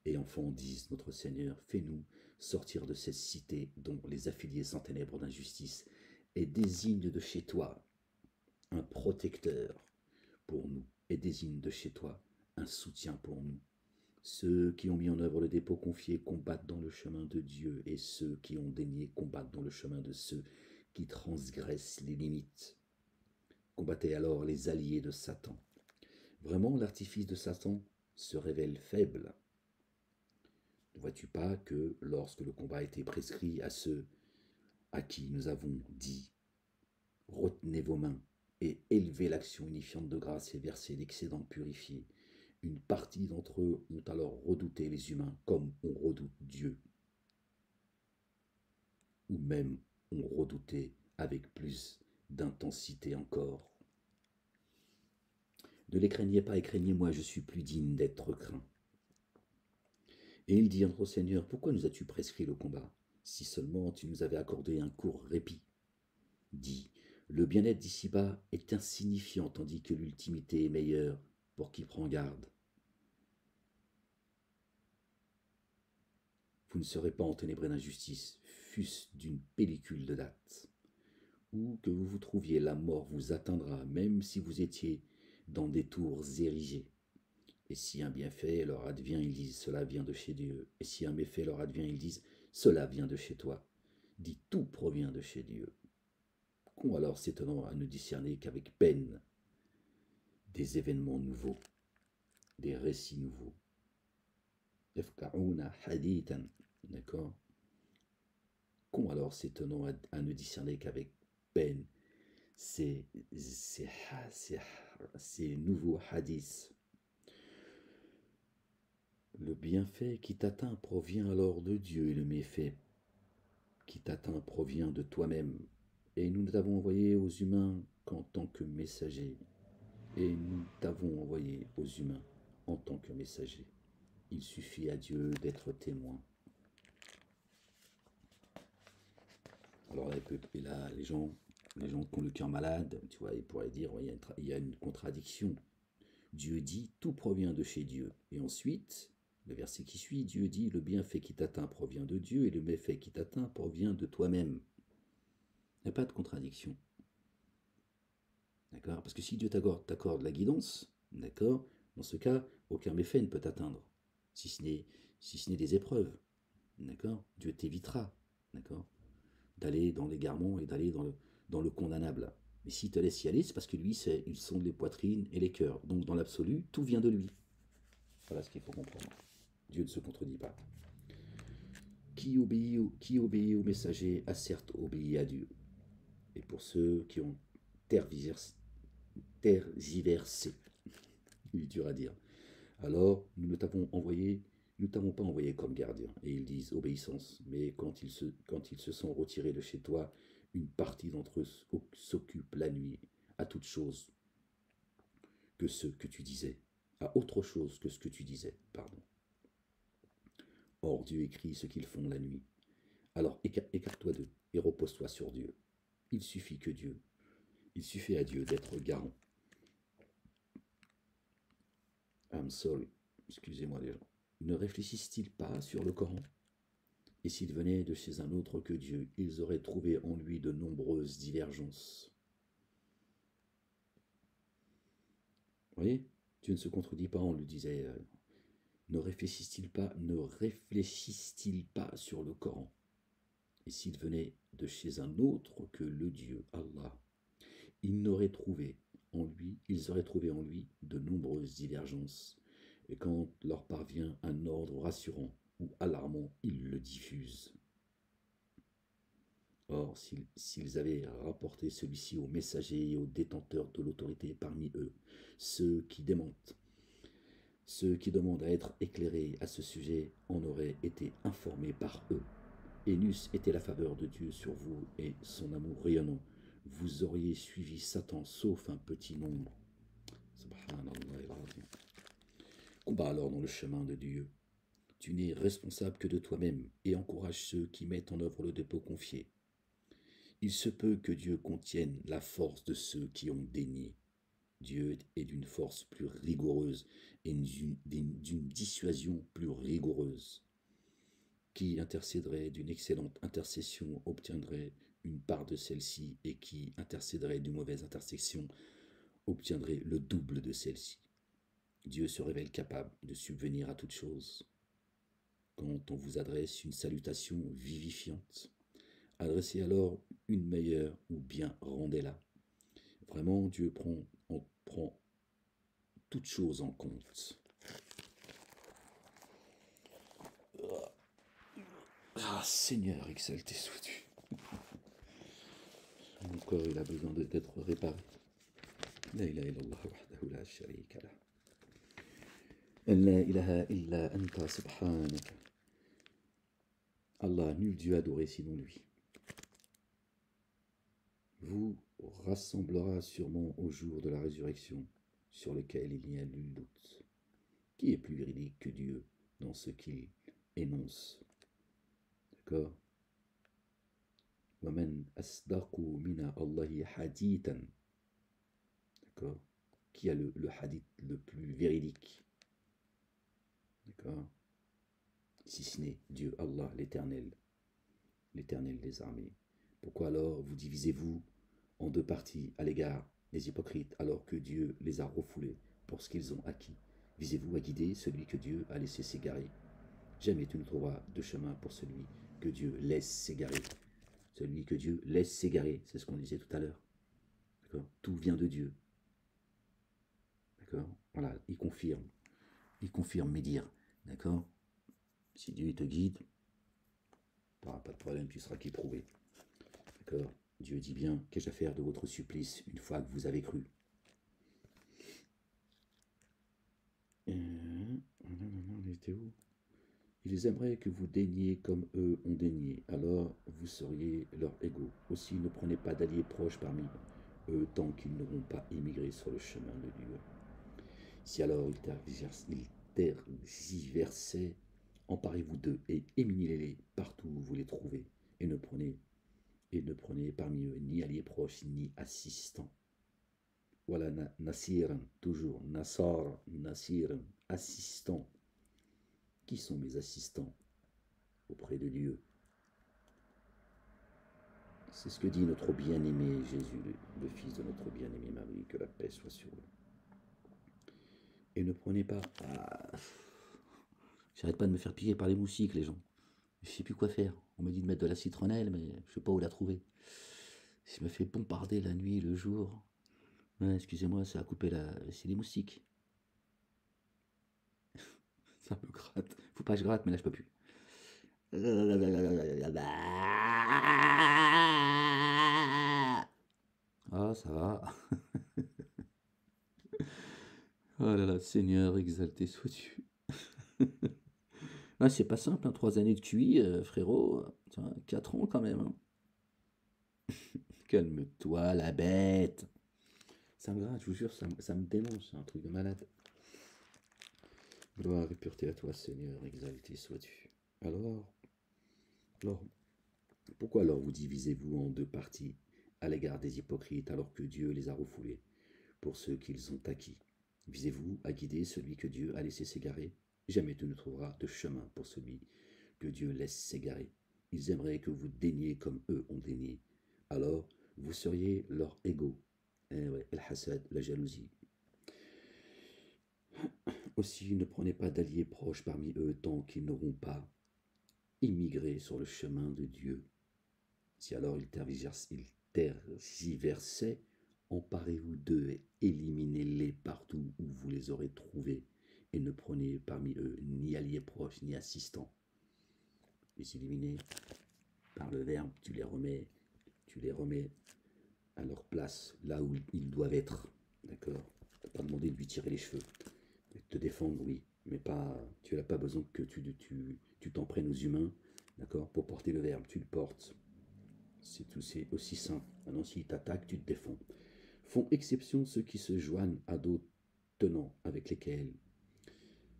et enfants disent: notre Seigneur, fais-nous sortir de cette cité dont les affiliés sans ténèbres d'injustice, et désigne de chez toi un protecteur pour nous, et désigne de chez toi un soutien pour nous. Ceux qui ont mis en œuvre le dépôt confié combattent dans le chemin de Dieu, et ceux qui ont daigné combattent dans le chemin de ceux qui transgressent les limites. Combattez alors les alliés de Satan. Vraiment, l'artifice de Satan se révèle faible. Ne vois-tu pas que lorsque le combat a été prescrit à ceux à qui nous avons dit: retenez vos mains et élevez l'action unifiante de grâce et versez l'excédent purifié, une partie d'entre eux ont alors redouté les humains comme on redoute Dieu, ou même ont redouté avec plus d'intensité encore. Ne les craignez pas et craignez-moi, je suis plus digne d'être craint. Et il dit: notre Seigneur, pourquoi nous as-tu prescrit le combat? Si seulement tu nous avais accordé un court répit. Dis: le bien-être d'ici-bas est insignifiant, tandis que l'ultimité est meilleure pour qui prend garde. Vous ne serez pas enténébrés d'injustice, fût-ce d'une pellicule de date. Où que vous vous trouviez, la mort vous atteindra, même si vous étiez dans des tours érigées. Et si un bienfait leur advient, ils disent: cela vient de chez Dieu. Et si un méfait leur advient, ils disent: cela vient de chez toi. Dis: tout provient de chez Dieu. Qu'ont alors s'étonnant à ne discerner qu'avec peine des événements nouveaux, des récits nouveaux. Yafka'una hadithan, d'accord? Qu'ont alors s'étonnant à ne discerner qu'avec peine ces nouveaux hadiths. Le bienfait qui t'atteint provient alors de Dieu, et le méfait qui t'atteint provient de toi-même. Et nous ne t'avons envoyé aux humains qu'en tant que messager. Et nous t'avons envoyé aux humains en tant que messager. Il suffit à Dieu d'être témoin. Alors là, les gens qui ont le cœur malade, tu vois, ils pourraient dire: ouais, il y a une contradiction. Dieu dit, tout provient de chez Dieu. Et ensuite, le verset qui suit, Dieu dit, le bienfait qui t'atteint provient de Dieu et le méfait qui t'atteint provient de toi-même. Il n'y a pas de contradiction. D'accord? Parce que si Dieu t'accorde la guidance, d'accord, dans ce cas, aucun méfait ne peut t'atteindre, si ce n'est des épreuves. D'accord? Dieu t'évitera, d'accord, d'aller dans l'égarement et d'aller dans le condamnable. Mais s'il te laisse y aller, c'est parce que lui, il sonde les poitrines et les cœurs. Donc dans l'absolu, tout vient de lui. Voilà ce qu'il faut comprendre. Dieu ne se contredit pas. Qui obéit au messager a certes obéi à Dieu. Et pour ceux qui ont tergiversé, il est dur à dire, alors nous ne t'avons pas envoyé comme gardien. Et ils disent obéissance. Mais quand ils se sont retirés de chez toi, une partie d'entre eux s'occupe la nuit à toute chose que ce que tu disais, à autre chose que ce que tu disais, pardon. Or Dieu écrit ce qu'ils font la nuit. Alors écarte-toi d'eux et repose-toi sur Dieu. Il suffit à Dieu d'être garant. I'm sorry, excusez-moi les gens. Ne réfléchissent-ils pas sur le Coran? Et s'ils venaient de chez un autre que Dieu, ils auraient trouvé en lui de nombreuses divergences. Vous voyez, Dieu ne se contredit pas, on lui disait, ne réfléchissent-ils pas sur le Coran? Et s'ils venaient de chez un autre que le Dieu, Allah, ils auraient trouvé en lui de nombreuses divergences. Et quand leur parvient un ordre rassurant ou alarmant, ils le diffusent. Or, s'ils avaient rapporté celui-ci aux messagers et aux détenteurs de l'autorité parmi eux, ceux qui demandent à être éclairés à ce sujet en auraient été informés par eux, et n'eussent été la faveur de Dieu sur vous et son amour rayonnant, vous auriez suivi Satan sauf un petit nombre. Subhanallah. Combat alors dans le chemin de Dieu. Tu n'es responsable que de toi-même et encourage ceux qui mettent en œuvre le dépôt confié. Il se peut que Dieu contienne la force de ceux qui ont dénié. Dieu est d'une force plus rigoureuse et d'une dissuasion plus rigoureuse. Qui intercéderait d'une excellente intercession obtiendrait une part de celle-ci, et qui intercéderait d'une mauvaise intercession obtiendrait le double de celle-ci. Dieu se révèle capable de subvenir à toute chose. Quand on vous adresse une salutation vivifiante, adressez alors une meilleure ou bien rendez-la. Vraiment, Dieu prend toute chose en compte. Ah, Seigneur, exalté sois-tu. Mon corps, il a besoin d'être réparé. La ilaha illallah wahdahu la sharika lah. La ilaha illa anta subhanak. Allah, nul Dieu adoré sinon lui. Vous rassemblera sûrement au jour de la résurrection, sur lequel il n'y a nul doute. Qui est plus véridique que Dieu dans ce qu'il énonce? D'accord? وَمَنْ أَصْدَقُ مِنَ اللَّهِ حَدِيثًا. D'accord? Qui a le hadith le plus véridique? D'accord? Si ce n'est Dieu, Allah, l'Éternel des armées. Pourquoi alors vous divisez-vous en deux parties à l'égard des hypocrites, alors que Dieu les a refoulés pour ce qu'ils ont acquis? Visez-vous à guider celui que Dieu a laissé s'égarer? Jamais tu ne trouveras de chemin pour celui que Dieu laisse s'égarer. Celui que Dieu laisse s'égarer, c'est ce qu'on disait tout à l'heure. D'accord? Tout vient de Dieu. D'accord? Voilà, il confirme mes dires. D'accord? Si Dieu te guide, tu n'auras pas de problème, tu seras qu'éprouvé. D'accord? Dieu dit bien, qu'ai-je à faire de votre supplice une fois que vous avez cru? Ils aimeraient que vous daigniez comme eux ont daigné, alors vous seriez leur égaux. Aussi ne prenez pas d'alliés proches parmi eux tant qu'ils n'auront pas émigré sur le chemin de Dieu. Si alors ils tergiversaient, emparez-vous d'eux et éminez-les partout où vous les trouvez, et ne prenez parmi eux ni alliés proches ni assistants. Voilà, nasiran, toujours. Nasar, nasiran, assistant. Qui sont mes assistants auprès de Dieu? C'est ce que dit notre bien-aimé Jésus, le fils de notre bien-aimé Marie, que la paix soit sur eux. Et ne prenez pas... Ah, j'arrête pas de me faire piquer par les moustiques, les gens. Je sais plus quoi faire. On me dit de mettre de la citronnelle, mais je sais pas où la trouver. Je me fais bombarder la nuit, le jour. Ouais, excusez-moi, ça a coupé la... C'est les moustiques. Ça me gratte. Faut pas que je gratte, mais là je peux plus. Ah, ça va. Oh là là, Seigneur, exalté sois-tu. Ah, c'est pas simple, hein, 3 années de QI, frérot. Tiens, 4 ans quand même. Hein. Calme-toi, la bête. Ça me gratte, je vous jure, ça me démange, c'est un truc de malade. Gloire et pureté à toi, Seigneur, exalté sois-tu. Alors, pourquoi alors vous divisez-vous en deux parties à l'égard des hypocrites alors que Dieu les a refoulés pour ceux qu'ils ont acquis? Visez-vous à guider celui que Dieu a laissé s'égarer? Jamais tu ne trouveras de chemin pour celui que Dieu laisse s'égarer. Ils aimeraient que vous daigniez comme eux ont daigné. Alors, vous seriez leurs égaux. Eh ouais, el-hasad, la jalousie. Aussi, ne prenez pas d'alliés proches parmi eux tant qu'ils n'auront pas immigré sur le chemin de Dieu. Si alors ils tergiversaient, emparez-vous d'eux et éliminez-les partout où vous les aurez trouvés, et ne prenez parmi eux ni alliés proches ni assistants. Les éliminer par le verbe, tu les remets à leur place, là où ils doivent être. D'accord? Tu n'as pas demandé de lui tirer les cheveux. De te défendre, oui, mais pas, tu n'as pas besoin que tu t'en prennes aux humains, d'accord? Pour porter le verbe, tu le portes. C'est tout, c'est aussi simple. Maintenant, s'ils t'attaquent, tu te défends. Font exception ceux qui se joignent à d'autres tenants avec lesquels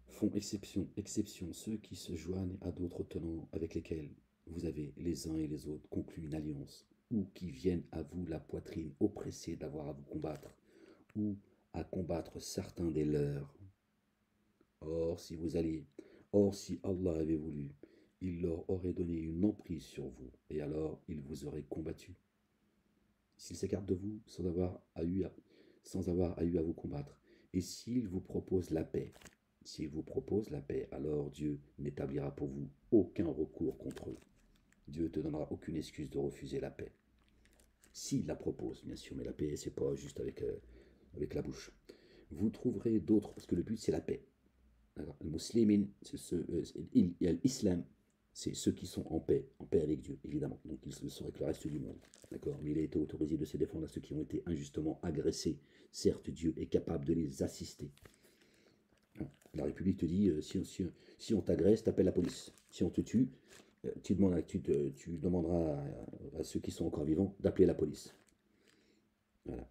font exception ceux qui se joignent à d'autres tenants avec lesquels vous avez les uns et les autres conclu une alliance, ou qui viennent à vous la poitrine oppressée d'avoir à vous combattre, ou à combattre certains des leurs. Or, si Allah avait voulu, il leur aurait donné une emprise sur vous, et alors il vous aurait combattu. S'il s'écarte de vous sans avoir eu à vous combattre, et s'il vous propose la paix, alors Dieu n'établira pour vous aucun recours contre eux. Dieu ne te donnera aucune excuse de refuser la paix. S'il la propose, bien sûr, mais la paix, c'est pas juste avec la bouche. Vous trouverez d'autres, parce que le but, c'est la paix. Le musulman, l'islam, c'est ceux qui sont en paix avec Dieu, évidemment. Donc ils le sont avec le reste du monde. D'accord? Mais il a été autorisé de se défendre à ceux qui ont été injustement agressés. Certes, Dieu est capable de les assister. La République te dit, si on t'agresse, t'appelles la police. Si on te tue, tu demanderas à ceux qui sont encore vivants d'appeler la police. Voilà.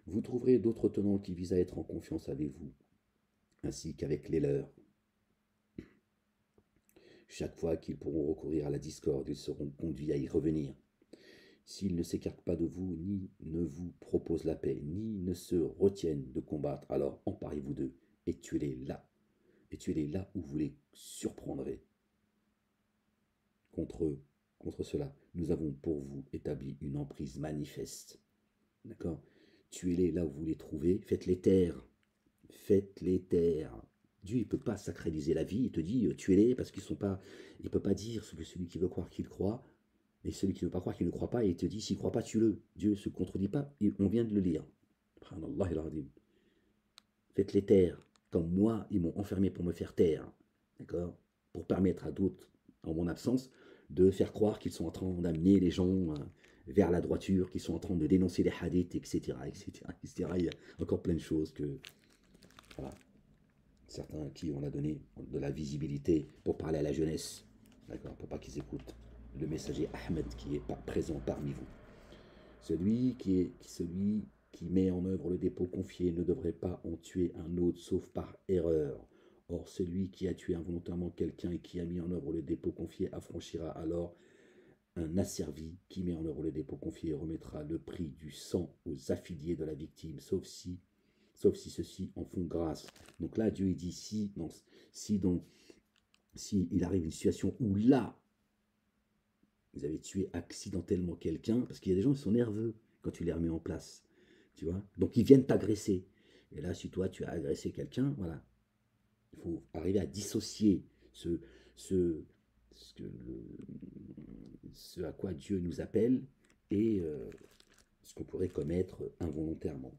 Vous trouverez d'autres tenants qui visent à être en confiance avec vous, ainsi qu'avec les leurs. Chaque fois qu'ils pourront recourir à la discorde, ils seront conduits à y revenir. S'ils ne s'écartent pas de vous, ni ne vous proposent la paix, ni ne se retiennent de combattre, alors emparez-vous d'eux et tuez-les là. Et tuez-les là où vous les surprendrez. Contre cela, nous avons pour vous établi une emprise manifeste. D'accord? Tuez-les là où vous les trouvez, faites-les taire. Faites-les taire. Dieu, il ne peut pas sacraliser la vie, il te dit tuez-les parce qu'ils sont pas. Il ne peut pas dire ce que celui qui veut croire qu'il croit, et celui qui ne veut pas croire qu'il ne croit pas, et il te dit s'il ne croit pas, tue-le. Dieu ne se contredit pas, on vient de le lire. Faites-les taire. Comme moi, ils m'ont enfermé pour me faire taire. D'accord? Pour permettre à d'autres, en mon absence, de faire croire qu'ils sont en train d'amener les gens vers la droiture, qu'ils sont en train de dénoncer les hadiths, etc., etc. Il y a encore plein de choses que. Voilà. Certains à qui on a donné de la visibilité pour parler à la jeunesse, d'accord, pour pas qu'ils écoutent le messager Ahmed qui est présent parmi vous. Celui qui met en œuvre le dépôt confié ne devrait pas en tuer un autre sauf par erreur. Or, celui qui a tué involontairement quelqu'un et qui a mis en œuvre le dépôt confié affranchira alors un asservi qui met en œuvre le dépôt confié remettra le prix du sang aux affiliés de la victime, sauf si ceux-ci en font grâce. Donc là, Dieu il dit si il arrive une situation où là, vous avez tué accidentellement quelqu'un, parce qu'il y a des gens qui sont nerveux quand tu les remets en place, tu vois. Donc ils viennent t'agresser. Et là, si toi tu as agressé quelqu'un, voilà, il faut arriver à dissocier ce, ce, ce à quoi Dieu nous appelle et ce qu'on pourrait commettre involontairement.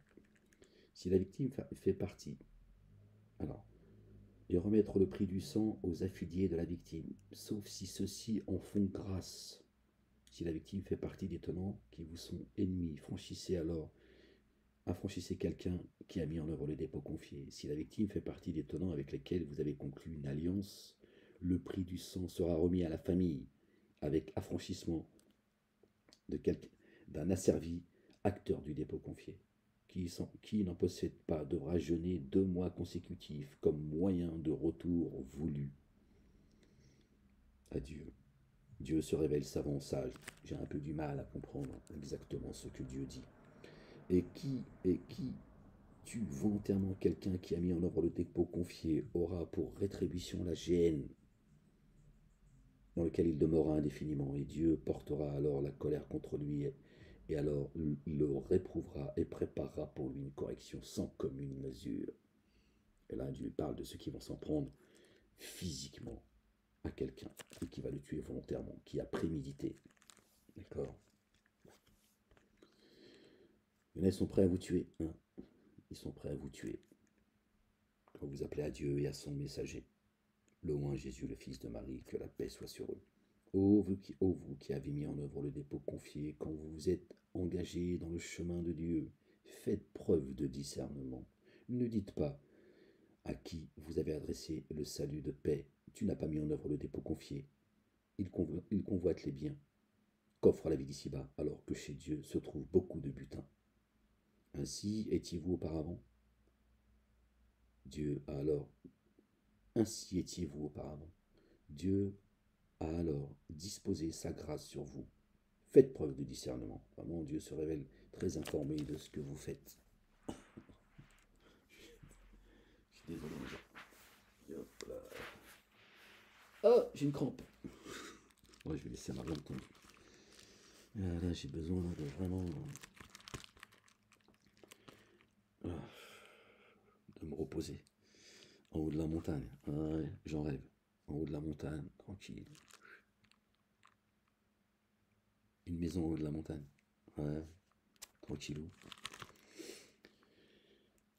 Si la victime fait partie, alors, et remettre le prix du sang aux affiliés de la victime, sauf si ceux-ci en font grâce. Si la victime fait partie des tenants qui vous sont ennemis, affranchissez quelqu'un qui a mis en œuvre le dépôt confié. Si la victime fait partie des tenants avec lesquels vous avez conclu une alliance, le prix du sang sera remis à la famille avec affranchissement d'un asservi acteur du dépôt confié. Qui n'en possède pas devra jeûner 2 mois consécutifs comme moyen de retour voulu à Dieu. Dieu se révèle savant, sage. J'ai un peu du mal à comprendre exactement ce que Dieu dit. Et qui tue volontairement quelqu'un qui a mis en œuvre le dépôt confié aura pour rétribution la géhenne, dans lequel il demeurera indéfiniment, et Dieu portera alors la colère contre lui, et alors il le réprouvera et préparera pour lui une correction sans commune mesure. Et là, Dieu parle de ceux qui vont s'en prendre physiquement à quelqu'un, et qui va le tuer volontairement, qui a prémédité. D'accord? Il y en a, ils sont prêts à vous tuer. Hein, ils sont prêts à vous tuer. Quand vous appelez à Dieu et à son messager, le loin Jésus, le Fils de Marie, que la paix soit sur eux. Ô vous qui avez mis en œuvre le dépôt confié, quand vous vous êtes engagés dans le chemin de Dieu, faites preuve de discernement. Ne dites pas à qui vous avez adressé le salut de paix. Tu n'as pas mis en œuvre le dépôt confié. Il convoite les biens qu'offre la vie d'ici-bas, alors que chez Dieu se trouve beaucoup de butin. Ainsi étiez-vous auparavant. Ainsi étiez-vous auparavant. Dieu a alors disposé sa grâce sur vous. Faites preuve de discernement. Vraiment, Dieu se révèle très informé de ce que vous faites. Je suis désolé. Hop là. Oh, j'ai une crampe. Ouais, je vais laisser ma lampe tendue. Là, j'ai besoin de vraiment de me reposer en haut de la montagne. Ouais, j'en rêve. En haut de la montagne, tranquille. Une maison en haut de la montagne. Ouais, tranquillou.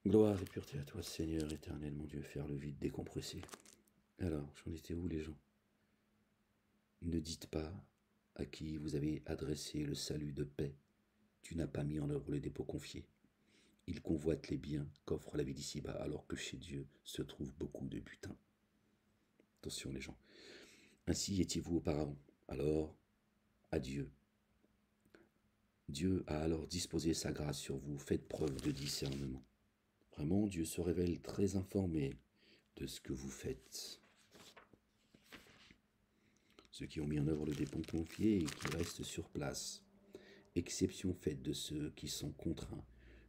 Gloire et pureté à toi, Seigneur éternel, mon Dieu, faire le vide décompressé. Alors, j'en étais où les gens? Ne dites pas à qui vous avez adressé le salut de paix. Tu n'as pas mis en œuvre le dépôt confié. Il convoite les biens qu'offre la vie d'ici-bas, alors que chez Dieu se trouve beaucoup de butin. Attention les gens. Ainsi étiez-vous auparavant. Alors, adieu. Dieu a alors disposé sa grâce sur vous. Faites preuve de discernement. Vraiment, Dieu se révèle très informé de ce que vous faites. Ceux qui ont mis en œuvre le dépôt confié et qui restent sur place, exception faite de ceux qui sont contraints,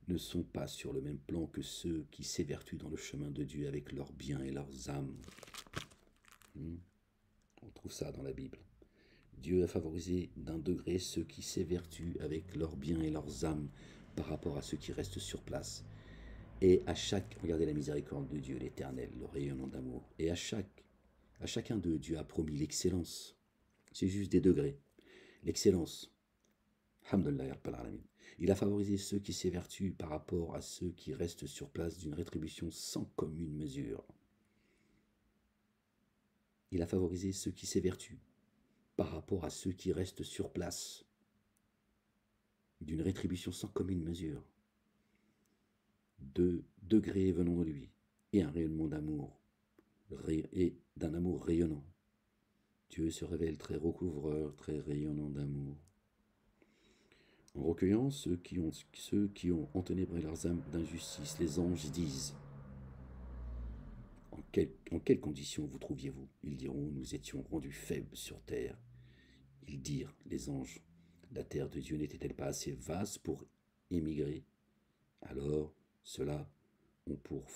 ne sont pas sur le même plan que ceux qui s'évertuent dans le chemin de Dieu avec leurs biens et leurs âmes. On trouve ça dans la Bible. Dieu a favorisé d'un degré ceux qui s'évertuent avec leurs biens et leurs âmes par rapport à ceux qui restent sur place. Et regardez la miséricorde de Dieu, l'Éternel, le rayonnant d'amour. Et à chacun d'eux, Dieu a promis l'excellence. C'est juste des degrés. L'excellence. Alhamdulillah, Rabbil Alamin. Il a favorisé ceux qui s'évertuent par rapport à ceux qui restent sur place d'une rétribution sans commune mesure. Il a favorisé ceux qui s'évertuent par rapport à ceux qui restent sur place d'une rétribution sans commune mesure. 2 degrés venant de lui et un rayonnement d'amour et d'un amour rayonnant. Dieu se révèle très recouvreur, très rayonnant d'amour. En recueillant ceux qui ont enténébré leurs âmes d'injustice, les anges disent en quelles conditions vous trouviez-vous? Ils diront, nous étions rendus faibles sur terre. Ils dirent, les anges, la terre de Dieu n'était-elle pas assez vaste pour émigrer? Alors, ceux-là ont pour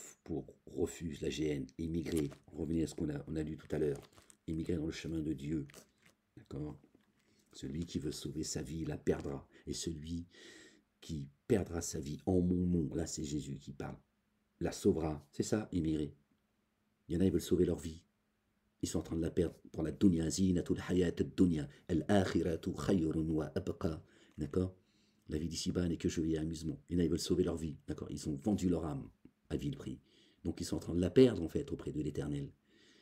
refuge la GN, émigrer, revenez à ce qu'on a lu tout à l'heure, émigrer dans le chemin de Dieu. D'accord? Celui qui veut sauver sa vie la perdra. Et celui qui perdra sa vie en mon nom, là c'est Jésus qui parle, la sauvera. C'est ça, émigrer. Il y en a, ils veulent sauver leur vie. Ils sont en train de la perdre pour la dunya, zinatul hayat ad-dunya, al-akhiratu khayrun wa abqa. D'accord? La vie d'ici-bas n'est que jeu et amusement. Il y en a, ils veulent sauver leur vie. D'accord? Ils ont vendu leur âme à vil prix. Donc ils sont en train de la perdre en fait auprès de l'Éternel.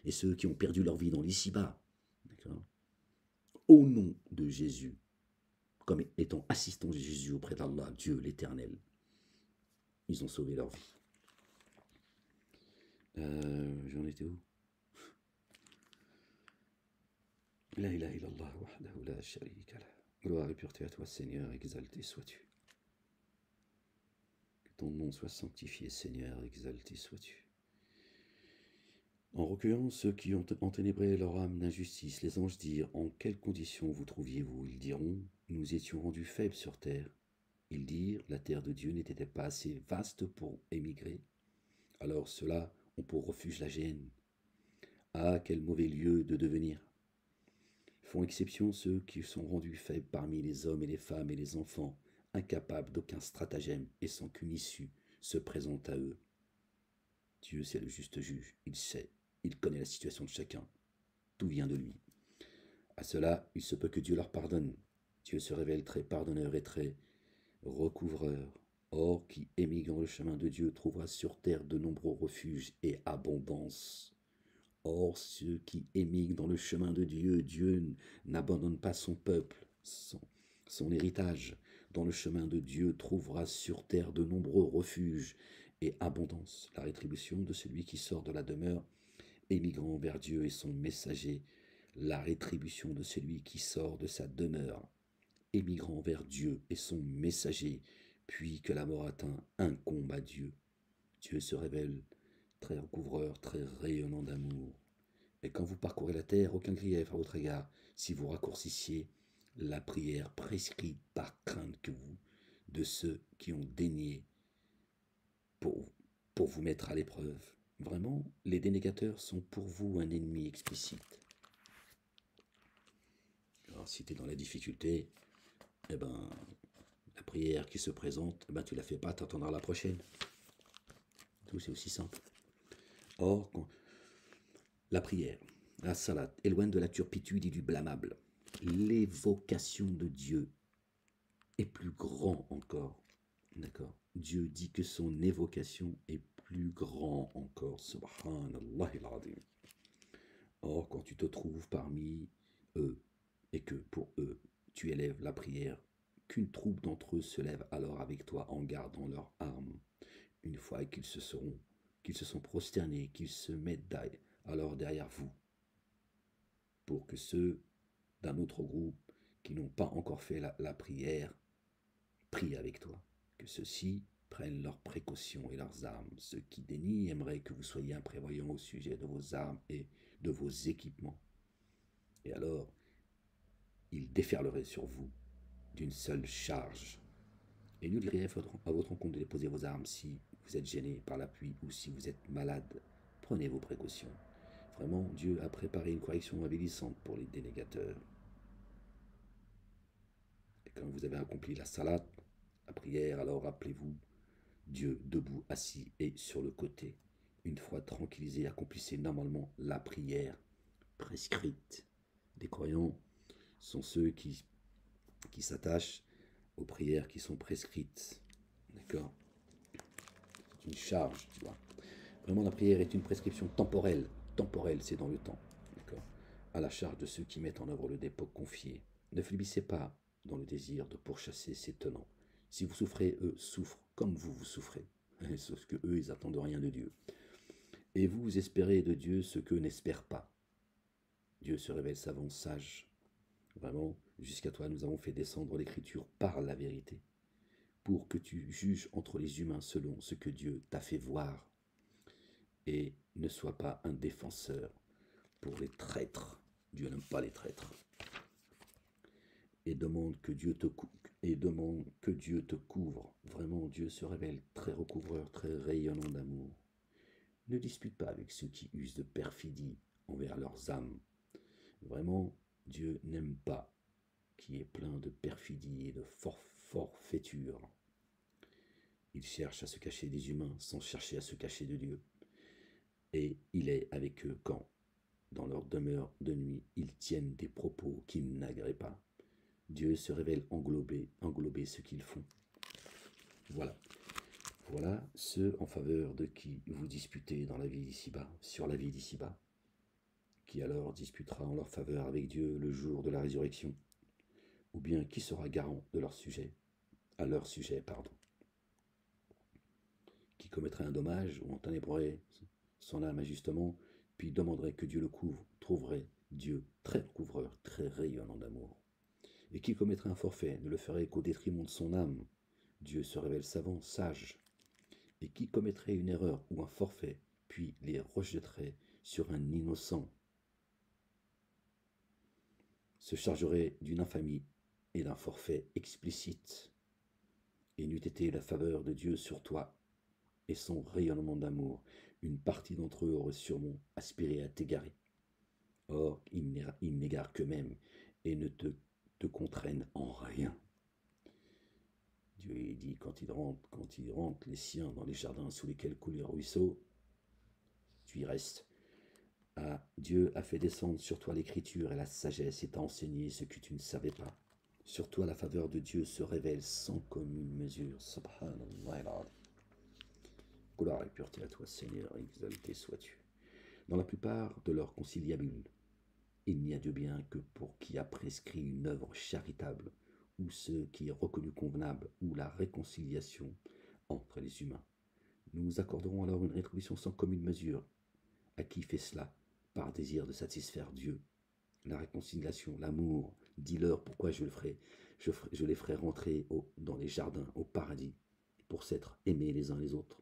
Et ceux qui ont perdu leur vie dans l'ici-bas, d'accord? Au nom de Jésus, comme étant assistants de Jésus auprès d'Allah, Dieu l'Éternel, ils ont sauvé leur vie. J'en étais où? La ilaha illallah wahdahu la sharika lah. Gloire et pureté à toi, Seigneur, exalté sois-tu. Que ton nom soit sanctifié, Seigneur, exalté sois-tu. En recueillant ceux qui ont enténébré leur âme d'injustice, les anges dirent, en quelles conditions vous trouviez-vous? Ils diront, nous étions rendus faibles sur terre. Ils dirent, la terre de Dieu n'était pas assez vaste pour émigrer. Alors ceux-là ont pour refuge la géhenne. Ah, quel mauvais lieu de devenir! Font exception ceux qui sont rendus faibles parmi les hommes et les femmes et les enfants, incapables d'aucun stratagème et sans qu'une issue se présente à eux. Dieu, c'est le juste juge, il sait, il connaît la situation de chacun. Tout vient de lui. À cela, il se peut que Dieu leur pardonne. Dieu se révèle très pardonneur et très recouvreur. Or, qui émigre dans le chemin de Dieu trouvera sur terre de nombreux refuges et abondance. Or, ceux qui émigrent dans le chemin de Dieu, Dieu n'abandonne pas son peuple, son héritage. Dans le chemin de Dieu trouvera sur terre de nombreux refuges et abondance. La rétribution de celui qui sort de la demeure, émigrant vers Dieu et son messager. La rétribution de celui qui sort de sa demeure, émigrant vers Dieu et son messager, puis que la mort atteint, incombe à Dieu. Dieu se révèle très recouvreur, très rayonnant d'amour. Et quand vous parcourez la terre, aucun grief à votre égard, si vous raccourcissiez la prière prescrite par crainte que vous, de ceux qui ont daigné pour vous mettre à l'épreuve. Vraiment, les dénégateurs sont pour vous un ennemi explicite. Alors, si tu es dans la difficulté, eh ben, la prière qui se présente, eh ben, tu la fais pas, tu attendras la prochaine. Tout, c'est aussi simple. Or, la prière, la salat, éloigne de la turpitude et du blâmable. L'évocation de Dieu est plus grand encore. D'accord? Dieu dit que son évocation est plus grand encore. Subhanallah al-Azim. Or, quand tu te trouves parmi eux, et que pour eux, tu élèves la prière, qu'une troupe d'entre eux se lève alors avec toi en gardant leurs armes. Une fois qu'ils se sont prosternés, qu'ils se mettent alors derrière vous, pour que ceux d'un autre groupe qui n'ont pas encore fait la prière prient avec toi, que ceux-ci prennent leurs précautions et leurs armes. Ceux qui dénient aimeraient que vous soyez imprévoyants au sujet de vos armes et de vos équipements. Et alors, ils déferleraient sur vous d'une seule charge. Et nul grief à votre encontre de déposer vos armes si vous êtes gêné par la pluie ou si vous êtes malade. Prenez vos précautions. Vraiment, Dieu a préparé une correction avilissante pour les dénégateurs. Et quand vous avez accompli la salat, la prière, alors rappelez-vous, Dieu debout, assis et sur le côté. Une fois tranquillisé, accomplissez normalement la prière prescrite. Les croyants sont ceux qui s'attachent aux prières qui sont prescrites. D'accord? C'est une charge, tu vois. Vraiment, la prière est une prescription temporelle. Temporelle, c'est dans le temps. D'accord? À la charge de ceux qui mettent en œuvre le dépôt confié. Ne faiblissez pas dans le désir de pourchasser ces tenants. Si vous souffrez, eux souffrent comme vous souffrez. Sauf que eux, ils attendent rien de Dieu. Et vous espérez de Dieu ce qu'eux n'espèrent pas. Dieu se révèle savant, sage. Vraiment, jusqu'à toi, nous avons fait descendre l'Écriture par la vérité, pour que tu juges entre les humains selon ce que Dieu t'a fait voir, et ne sois pas un défenseur pour les traîtres. Dieu n'aime pas les traîtres. et demande que Dieu te couvre. Vraiment, Dieu se révèle très recouvreur, très rayonnant d'amour. Ne dispute pas avec ceux qui usent de perfidie envers leurs âmes. Vraiment, Dieu n'aime pas qui est plein de perfidie et de forfaiture. Il cherche à se cacher des humains sans chercher à se cacher de Dieu. Et il est avec eux quand, dans leur demeure de nuit, ils tiennent des propos qui n'agréent pas. Dieu se révèle englober ce qu'ils font. Voilà. Voilà ceux en faveur de qui vous disputez dans la vie d'ici-bas, sur la vie d'ici-bas, qui alors disputera en leur faveur avec Dieu le jour de la résurrection, ou bien qui sera garant de leur sujet, à leur sujet, pardon. Qui commettrait un dommage ou enténébrerait son âme injustement, puis demanderait que Dieu le couvre, trouverait Dieu très couvreur, très rayonnant d'amour. Et qui commettrait un forfait ne le ferait qu'au détriment de son âme. Dieu se révèle savant, sage. Et qui commettrait une erreur ou un forfait, puis les rejetterait sur un innocent, se chargerait d'une infamie et d'un forfait explicite, et n'eût été la faveur de Dieu sur toi et son rayonnement d'amour, une partie d'entre eux aurait sûrement aspiré à t'égarer. Or, ils n'égarent qu'eux-mêmes et ne te contraignent en rien. Dieu dit quand il rentre les siens dans les jardins sous lesquels coule le ruisseau, tu y restes. Ah, Dieu a fait descendre sur toi l'écriture et la sagesse et t'a enseigné ce que tu ne savais pas. Sur toi la faveur de Dieu se révèle sans commune mesure. Subhanallah. Gloire et pureté à toi, Seigneur, exalté sois-tu. Dans la plupart de leurs conciliabules, il n'y a de bien que pour qui a prescrit une œuvre charitable, ou ce qui est reconnu convenable, ou la réconciliation entre les humains. Nous accorderons alors une rétribution sans commune mesure à qui fait cela par désir de satisfaire Dieu. La réconciliation, l'amour, dis-leur pourquoi je le ferai. Je les ferai rentrer dans les jardins, au paradis, pour s'être aimés les uns les autres.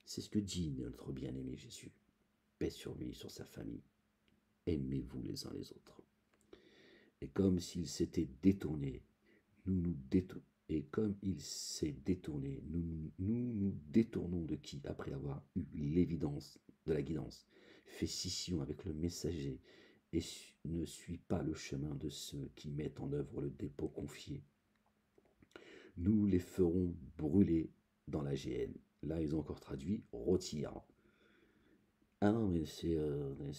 C'est ce que dit notre bien-aimé Jésus. Paix sur lui, sur sa famille. Aimez-vous les uns les autres. Et comme s'il s'était détourné, et comme il s'est détourné, nous détournons de qui, après avoir eu l'évidence de la guidance, fait scission avec le messager et ne suit pas le chemin de ceux qui mettent en œuvre le dépôt confié. Nous les ferons brûler dans la géhenne. Là, ils ont encore traduit rôtir. Ah non, mais c'est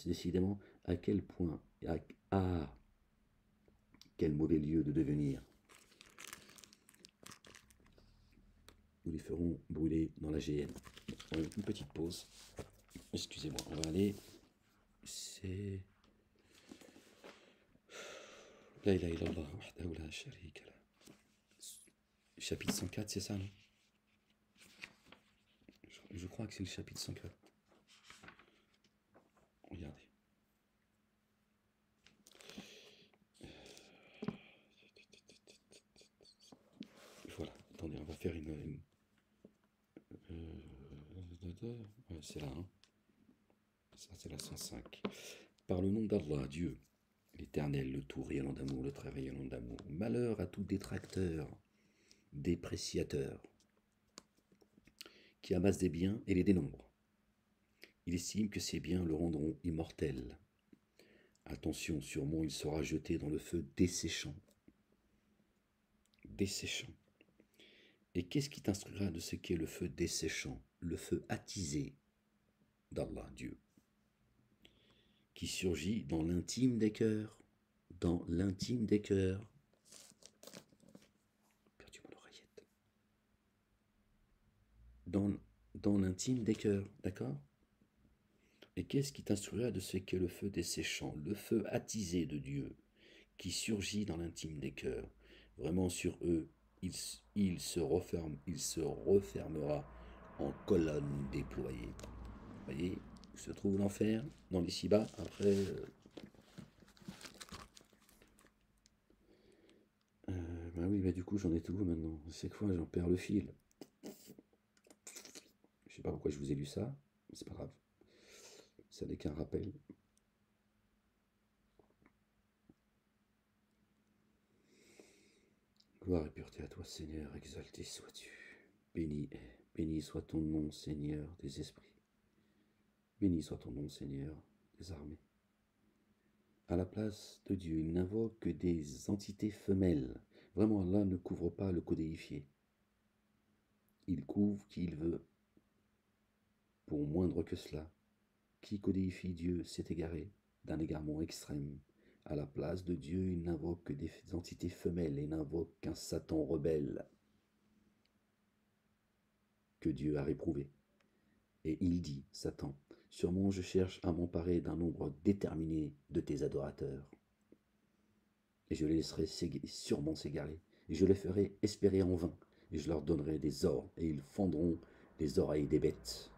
décidément à quel point, quel mauvais lieu de devenir. Nous les ferons brûler dans la géhenne. Une petite pause. Excusez-moi, on va aller. C'est. La ilaha illallah, wahdahu la sharika lah. Chapitre 104, c'est ça, non? Je crois que c'est le chapitre 104. Regardez. Voilà, attendez, on va faire une ouais, c'est là, hein. Ça, c'est la 105. Par le nom d'Allah, Dieu, l'Éternel, le tout rayonnant d'amour, le très rayonnant d'amour. Malheur à tout détracteur, dépréciateur, qui amasse des biens et les dénombre. Il estime que ces biens le rendront immortel. Attention, sûrement il sera jeté dans le feu desséchant. Desséchant. Et qu'est-ce qui t'instruira de ce qu'est le feu desséchant, le feu attisé d'Allah, Dieu, qui surgit dans l'intime des cœurs, dans l'intime des cœurs. Perdu mon oreillette. Dans l'intime des cœurs, d'accord? Et qu'est-ce qui t'instruira de ce qu'est le feu desséchant, le feu attisé de Dieu, qui surgit dans l'intime des cœurs? Vraiment sur eux, il se refermera en colonne déployée. Vous voyez, où se trouve l'enfer, dans l'ici-bas, après... bah oui, bah du coup j'en ai tout maintenant. C'est quoi, j'en perds le fil. Je sais pas pourquoi je vous ai lu ça, mais c'est pas grave. Ça n'est qu'un rappel. Gloire et pureté à toi, Seigneur, exalté sois-tu. Béni, béni soit ton nom, Seigneur des esprits. Béni soit ton nom, Seigneur des armées. À la place de Dieu, il n'invoque que des entités femelles. Vraiment, Allah ne couvre pas le codéifié. Il couvre qui il veut. Pour moindre que cela, qui codéifie Dieu s'est égaré d'un égarement extrême. À la place de Dieu, il n'invoque que des entités femelles et n'invoque qu'un Satan rebelle que Dieu a réprouvé. Et il dit, Satan, sûrement je cherche à m'emparer d'un nombre déterminé de tes adorateurs. Et je les laisserai sûrement s'égarer, et je les ferai espérer en vain, et je leur donnerai des ordres, et ils fendront les oreilles des bêtes.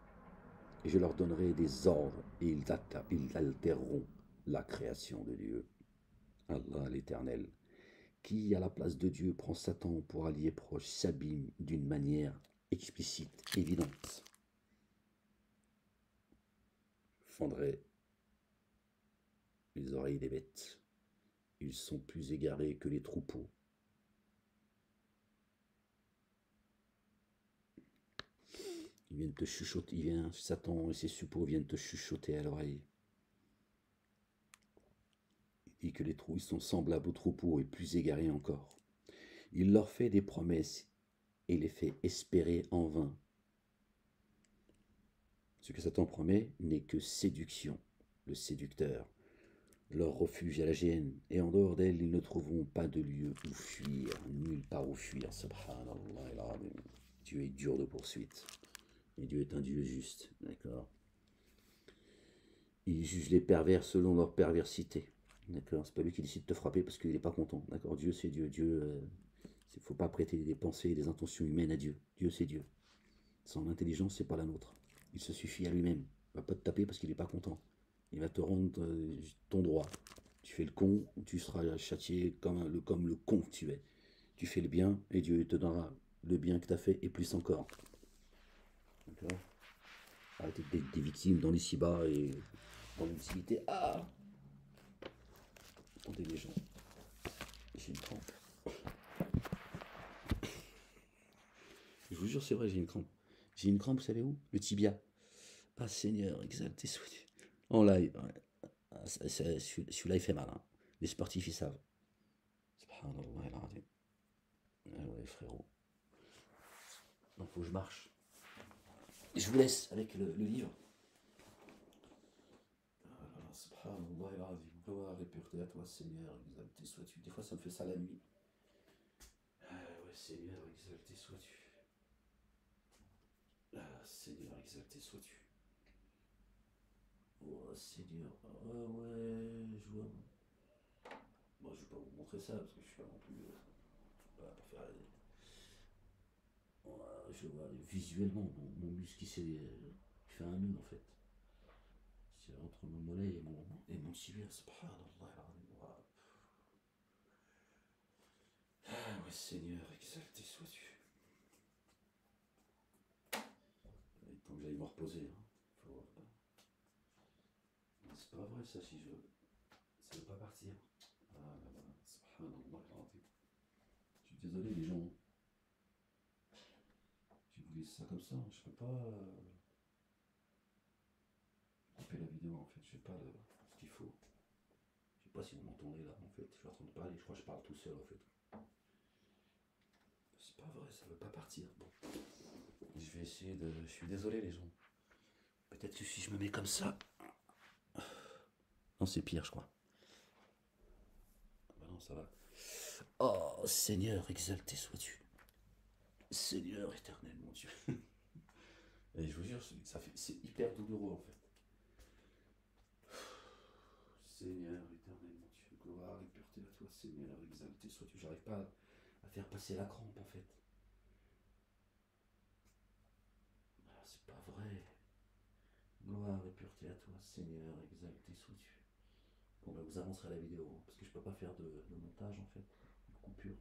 Et je leur donnerai des ordres, et ils altéreront la création de Dieu. Allah l'Éternel, qui à la place de Dieu prend Satan pour allié proche, s'abîme d'une manière explicite, évidente. Fendrait les oreilles des bêtes. Ils sont plus égarés que les troupeaux. Ils viennent te chuchoter, Satan et ses suppôts viennent te chuchoter à l'oreille. Il dit que les trous, ils sont semblables aux troupeaux et plus égarés encore. Il leur fait des promesses et les fait espérer en vain. Ce que Satan promet n'est que séduction, le séducteur. Leur refuge à la géhenne, et en dehors d'elle, ils ne trouveront pas de lieu où fuir, nulle part où fuir. Subhanallah, Dieu est dur de poursuite. Et Dieu est un Dieu juste, d'accord. Il juge les pervers selon leur perversité, d'accord. C'est pas lui qui décide de te frapper parce qu'il n'est pas content, d'accord. Dieu, c'est Dieu. Dieu, il ne faut pas prêter des pensées et des intentions humaines à Dieu. Dieu, c'est Dieu. Son intelligence, c'est pas la nôtre. Il se suffit à lui-même. Il va pas te taper parce qu'il n'est pas content. Il va te rendre ton droit. Tu fais le con, tu seras châtié comme le con que tu es. Tu fais le bien et Dieu te donnera le bien que tu as fait et plus encore. D'accord. Arrêtez d'être des victimes dans l'ici-bas et dans l'utilité. Ah, attendez les gens. J'ai une crampe. Je vous jure, c'est vrai, j'ai une crampe. J'ai une crampe, vous savez où? Le tibia. Ah Seigneur, exalté soit-tu. En live. Ouais. Ah, celui-là, il fait mal. Hein. Les sportifs, ils savent. Subhanallah, il a raté. Ah ouais, frérot. Donc, faut que je marche. Et je vous laisse avec le livre. Subhanallah, il a raté. Gloire et pureté à toi, Seigneur, exalté sois-tu. Des fois, ça me fait ça la nuit. Ah ouais, Seigneur, exalté sois-tu. Ah, Seigneur, exalté sois-tu. Oh, Seigneur. Ah ouais, je vois. Bon, je vais pas vous montrer ça parce que je suis pas non plus. Voilà, pour faire. Je vois visuellement mon muscle qui fait un nœud en fait. C'est entre mon mollet et mon tibia. Subhanallah. Ah ouais, Seigneur, exalté sois-tu. Il est temps que j'aille me reposer. Hein. C'est pas vrai ça, si je veux. Ça veut pas partir. Ah là là, subhanallah. Je suis désolé les gens. Si vous laissez ça comme ça, je peux pas couper la vidéo en fait. Je sais pas ce qu'il faut. Je sais pas si vous m'entendez là en fait. Je suis en train de parler, je crois que je parle tout seul en fait. C'est pas vrai, ça veut pas partir. Bon. Je vais essayer de. Je suis désolé les gens. Peut-être que si je me mets comme ça. Non, c'est pire, je crois. Bah non, ça va. Oh, Seigneur, exalté sois-tu. Seigneur éternel, mon Dieu. Et je vous jure, c'est hyper douloureux en fait. Seigneur éternel, mon Dieu, gloire et pureté à toi, Seigneur, exalté sois-tu. J'arrive pas à faire passer la crampe en fait. Ah, c'est pas vrai. Gloire et pureté à toi, Seigneur, exalté sois-tu. Bon, ben vous avancerez la vidéo, hein, parce que je peux pas faire de montage en fait, de coupure.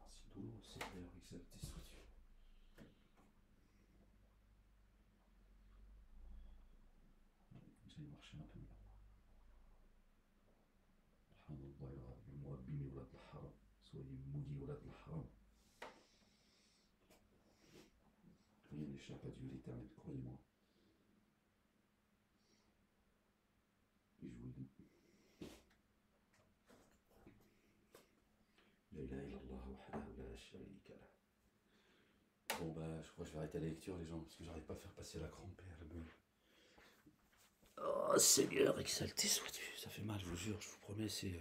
Ah, c'est douloureux, Seigneur, exalté sois-tu. J'allais marcher un peu. Soyez maudits au-delà de l'haram. Rien n'échappe à Dieu l'éternel, croyez-moi. Et je vous le dis. La ilaha illallah wahdahu la sharika lah. Bon bah je crois que je vais arrêter la lecture les gens, parce que j'arrive pas à faire passer la crampe et à la bonne. Oh Seigneur, exalté sois-tu. Ça fait mal, je vous jure, je vous promets, c'est...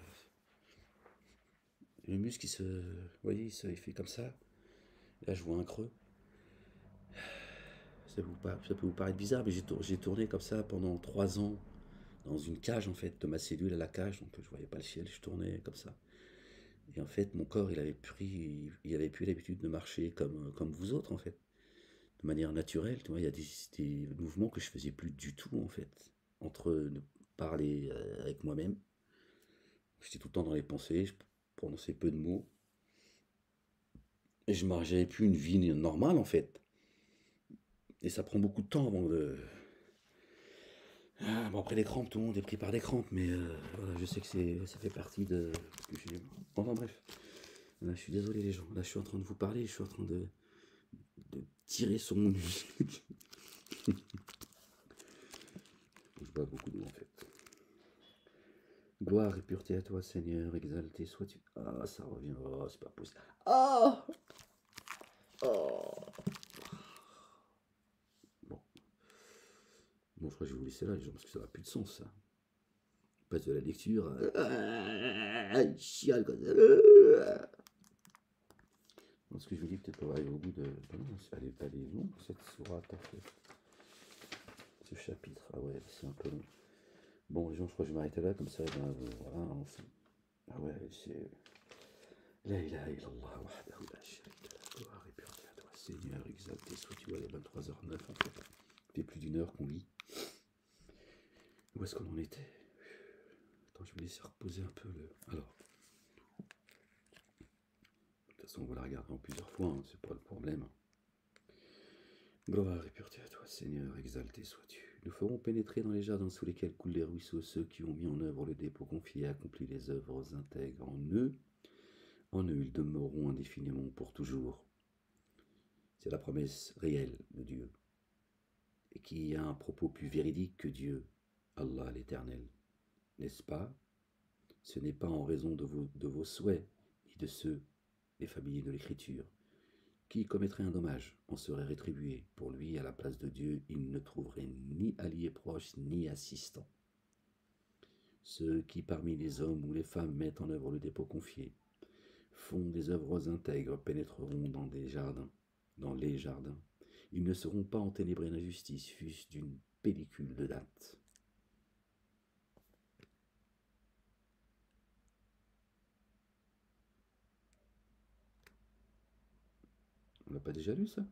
Le muscle qui se... Vous voyez, il fait comme ça. Là je vois un creux. Ça peut vous paraître bizarre, mais j'ai tourné comme ça pendant 3 ans dans une cage en fait, de ma cellule à la cage, donc je voyais pas le ciel, je tournais comme ça. Et en fait, mon corps, il avait plus l'habitude de marcher comme vous autres en fait, de manière naturelle. Tu vois, il y a des mouvements que je faisais plus du tout en fait, entre parler avec moi-même. J'étais tout le temps dans les pensées, je prononçais peu de mots, et j'avais plus une vie normale en fait. Et ça prend beaucoup de temps avant de... Ah, bon, après les crampes, tout le monde est pris par des crampes, mais voilà, je sais que ça fait partie de... Enfin bref, là, je suis désolé les gens, là je suis en train de vous parler, je suis en train de tirer sur mon muscle. Je bois beaucoup d'eau en fait. Gloire et pureté à toi Seigneur, exalté sois-tu. Ah, ça revient, oh, c'est pas possible. Oh, oh. Bon, je crois que je vais vous laisser là les gens, parce que ça n'a plus de sens ça. Pas de la lecture. Chiale comme ça. Ce que je vous dis, peut-être qu'on va arriver au bout de... Non, elle est longue cette sourate en fait. Ce chapitre, ah ouais, c'est un peu long. Bon, les gens, je crois que je vais m'arrêter là, comme ça, ben, voilà, enfin. Ah ouais, c'est... La ilaha illallah wahdahu la sharika lah. Gloire et pureté à toi, Seigneur, exalté sois-tu. À les 23h09 en fait. Ça fait plus d'1 heure qu'on lit. Où est-ce qu'on en était? Attends, je vais laisser reposer un peu le... Alors. De toute façon, on va la regarder en plusieurs fois, hein, c'est pas le problème. Gloire et pureté à toi, Seigneur, exalté sois-tu. Nous ferons pénétrer dans les jardins sous lesquels coulent les ruisseaux ceux qui ont mis en œuvre le dépôt confié et accompli les œuvres intègres en eux. En eux, ils demeureront indéfiniment pour toujours. C'est la promesse réelle de Dieu. Et qui a un propos plus véridique que Dieu, Allah l'Éternel. N'est-ce pas? Ce n'est pas en raison de vos souhaits, ni de ceux des familles de l'Écriture. Qui commettrait un dommage en serait rétribué. Pour lui, à la place de Dieu, il ne trouverait ni allié proche, ni assistant. Ceux qui, parmi les hommes ou les femmes, mettent en œuvre le dépôt confié, font des œuvres intègres, pénétreront dans les jardins. Ils ne seront pas enténébrés d'injustice, fût-ce d'une pellicule de date. On l'a pas déjà lu ça?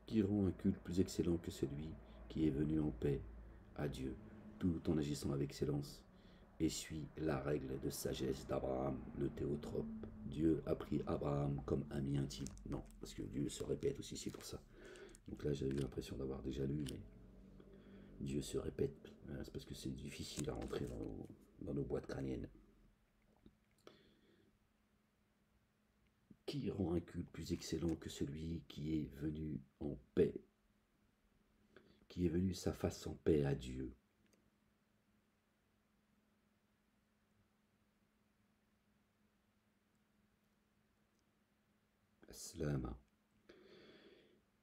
Qui rend un culte plus excellent que celui qui est venu en paix à Dieu, tout en agissant avec excellence, et suit la règle de sagesse d'Abraham, le théotrope. Dieu a pris Abraham comme ami intime. Non, parce que Dieu se répète aussi, c'est pour ça. Donc là, j'ai eu l'impression d'avoir déjà lu, mais Dieu se répète. C'est parce que c'est difficile à rentrer dans nos boîtes crâniennes. Qui rend un culte plus excellent que celui qui est venu en paix, qui est venu sa face en paix à Dieu? Aslam.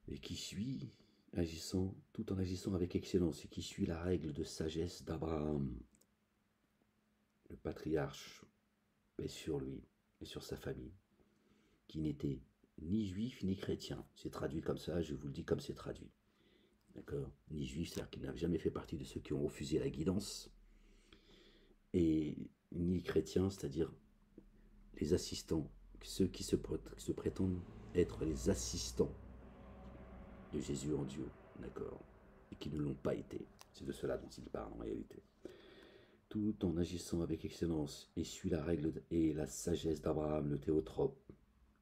Et qui suit, tout en agissant avec excellence, et qui suit la règle de sagesse d'Abraham, le patriarche, paix sur lui et sur sa famille, qui n'était ni juif ni chrétien. C'est traduit comme ça, je vous le dis comme c'est traduit. D'accord? Ni juif, c'est-à-dire qu'il n'a jamais fait partie de ceux qui ont refusé la guidance, et ni chrétien, c'est-à-dire les assistants, ceux qui se prétendent être les assistants de Jésus en Dieu, d'accord, et qui ne l'ont pas été. C'est de cela dont il parle en réalité. Tout en agissant avec excellence et suit la règle et la sagesse d'Abraham, le théotrope.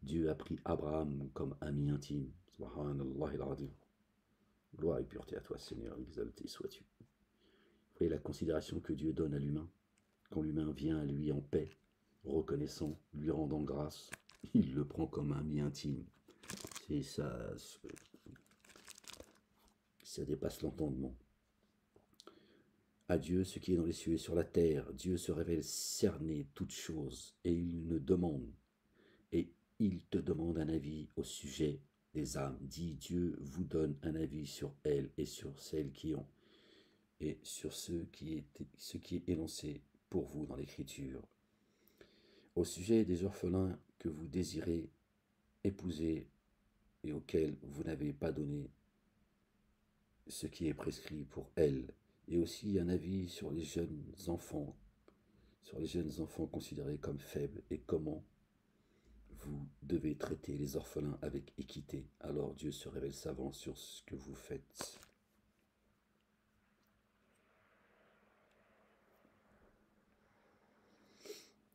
Dieu a pris Abraham comme ami intime. Subhanallah il-Azim. Gloire et pureté à toi, Seigneur, exalté sois-tu. Vous voyez la considération que Dieu donne à l'humain, quand l'humain vient à lui en paix, reconnaissant, lui rendant grâce, il le prend comme un ami intime. Et ça dépasse l'entendement. À Dieu ce qui est dans les cieux et sur la terre, Dieu se révèle cerner toutes choses, et il te demande un avis au sujet des âmes. Dit Dieu vous donne un avis sur elles et sur celles qui ont, et sur ce qui est énoncé pour vous dans l'Écriture. Au sujet des orphelins que vous désirez épouser et auxquels vous n'avez pas donné ce qui est prescrit pour elles, et aussi un avis sur les jeunes enfants considérés comme faibles et comment vous devez traiter les orphelins avec équité. Alors Dieu se révèle savant sur ce que vous faites.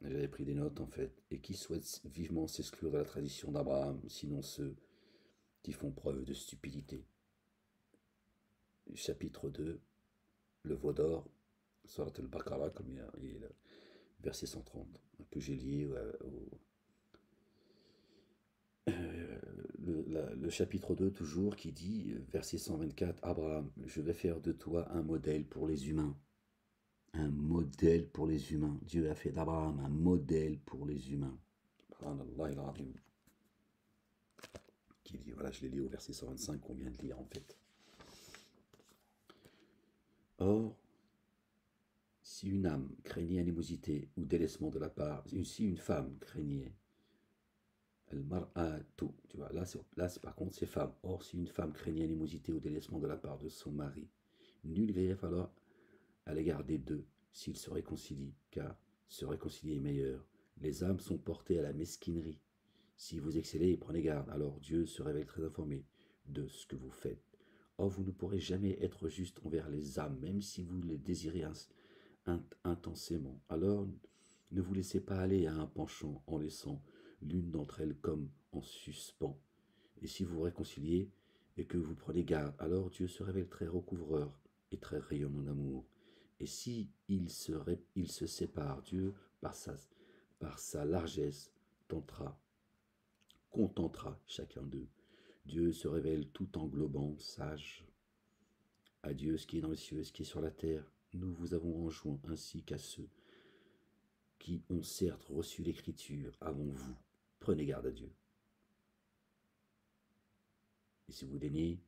J'avais pris des notes en fait. Et qui souhaitent vivement s'exclure de la tradition d'Abraham, sinon ceux qui font preuve de stupidité. Chapitre 2, le veau d'or, Surat al-Baqarah, comme il est le verset 130, que j'ai lié le chapitre 2 toujours, qui dit, verset 124, Abraham, je vais faire de toi un modèle pour les humains. Un modèle pour les humains. Dieu a fait d'Abraham un modèle pour les humains. Qui dit, voilà, je l'ai lu au verset 125 qu'on vient de lire en fait. Or, si une âme craignait animosité ou délaissement de la part, si une femme craignait al-mar'atu, tu vois, là par contre c'est femme. Or, si une femme craignait animosité ou délaissement de la part de son mari, nul grief alors à l'égard des deux, s'ils se réconcilient, car se réconcilier est meilleur. Les âmes sont portées à la mesquinerie. Si vous excellez et prenez garde, alors Dieu se révèle très informé de ce que vous faites. Or, vous ne pourrez jamais être juste envers les âmes, même si vous les désirez intensément. Alors, ne vous laissez pas aller à un penchant en laissant l'une d'entre elles comme en suspens. Et si vous vous réconciliez et que vous prenez garde, alors Dieu se révèle très recouvreur et très rayonnant d'amour. Et si il se sépare, Dieu, par sa largesse, contentera chacun d'eux. Dieu se révèle tout englobant, sage. À Dieu ce qui est dans les cieux et ce qui est sur la terre, nous vous avons enjoint ainsi qu'à ceux qui ont certes reçu l'Écriture avant vous. Prenez garde à Dieu. Et si vous daignez,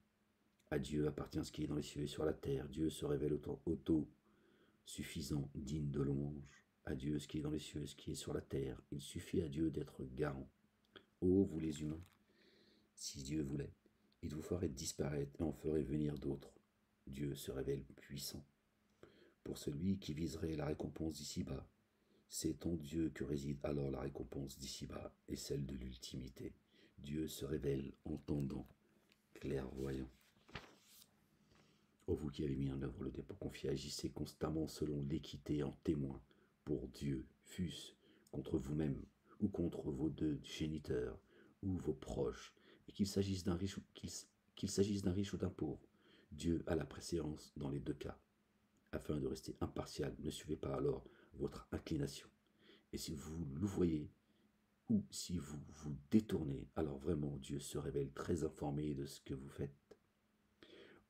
à Dieu appartient ce qui est dans les cieux et sur la terre. Dieu se révèle auto-suffisant, digne de louange. À Dieu ce qui est dans les cieux et ce qui est sur la terre. Il suffit à Dieu d'être garant. Ô vous les humains, si Dieu voulait, il vous ferait disparaître et en ferait venir d'autres. Dieu se révèle puissant. Pour celui qui viserait la récompense d'ici-bas, c'est en Dieu que réside alors la récompense d'ici-bas et celle de l'ultimité. Dieu se révèle entendant, clairvoyant. Ô vous qui avez mis en œuvre le dépôt confié, agissez constamment selon l'équité en témoin pour Dieu, fût-ce contre vous-même ou contre vos deux géniteurs ou vos proches, et qu'il s'agisse d'un riche ou d'un pauvre. Dieu a la préséance dans les deux cas. Afin de rester impartial, ne suivez pas alors votre inclination. Et si vous louvoyez ou si vous vous détournez, alors vraiment Dieu se révèle très informé de ce que vous faites.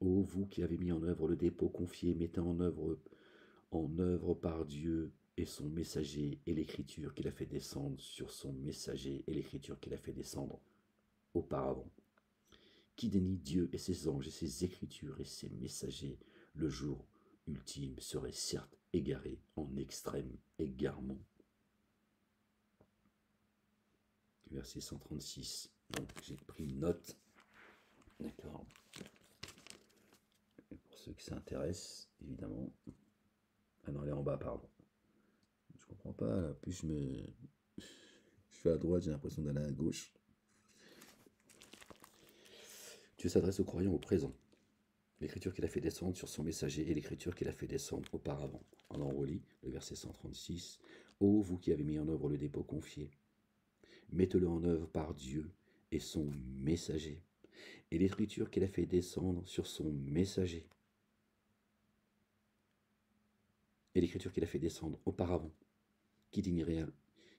Ô vous qui avez mis en œuvre le dépôt confié, mettez en œuvre par Dieu et son messager et l'écriture qu'il a fait descendre sur son messager et l'écriture qu'il a fait descendre auparavant. Qui dénie Dieu et ses anges et ses écritures et ses messagers, le jour ultime serait certes égaré en extrême égarement. Verset 136. Donc j'ai pris une note. D'accord. Pour ceux qui s'intéressent, évidemment. Ah non, elle est en bas, pardon. Je comprends pas, là. Plus je suis à droite, j'ai l'impression d'aller à gauche. Dieu s'adresse aux croyants au présent. L'écriture qu'il a fait descendre sur son messager et l'écriture qu'il a fait descendre auparavant. On en relit le verset 136. Ô vous qui avez mis en œuvre le dépôt confié, mettez-le en œuvre par Dieu et son messager, et l'écriture qu'il a fait descendre sur son messager, et l'écriture qu'il a fait descendre auparavant, qui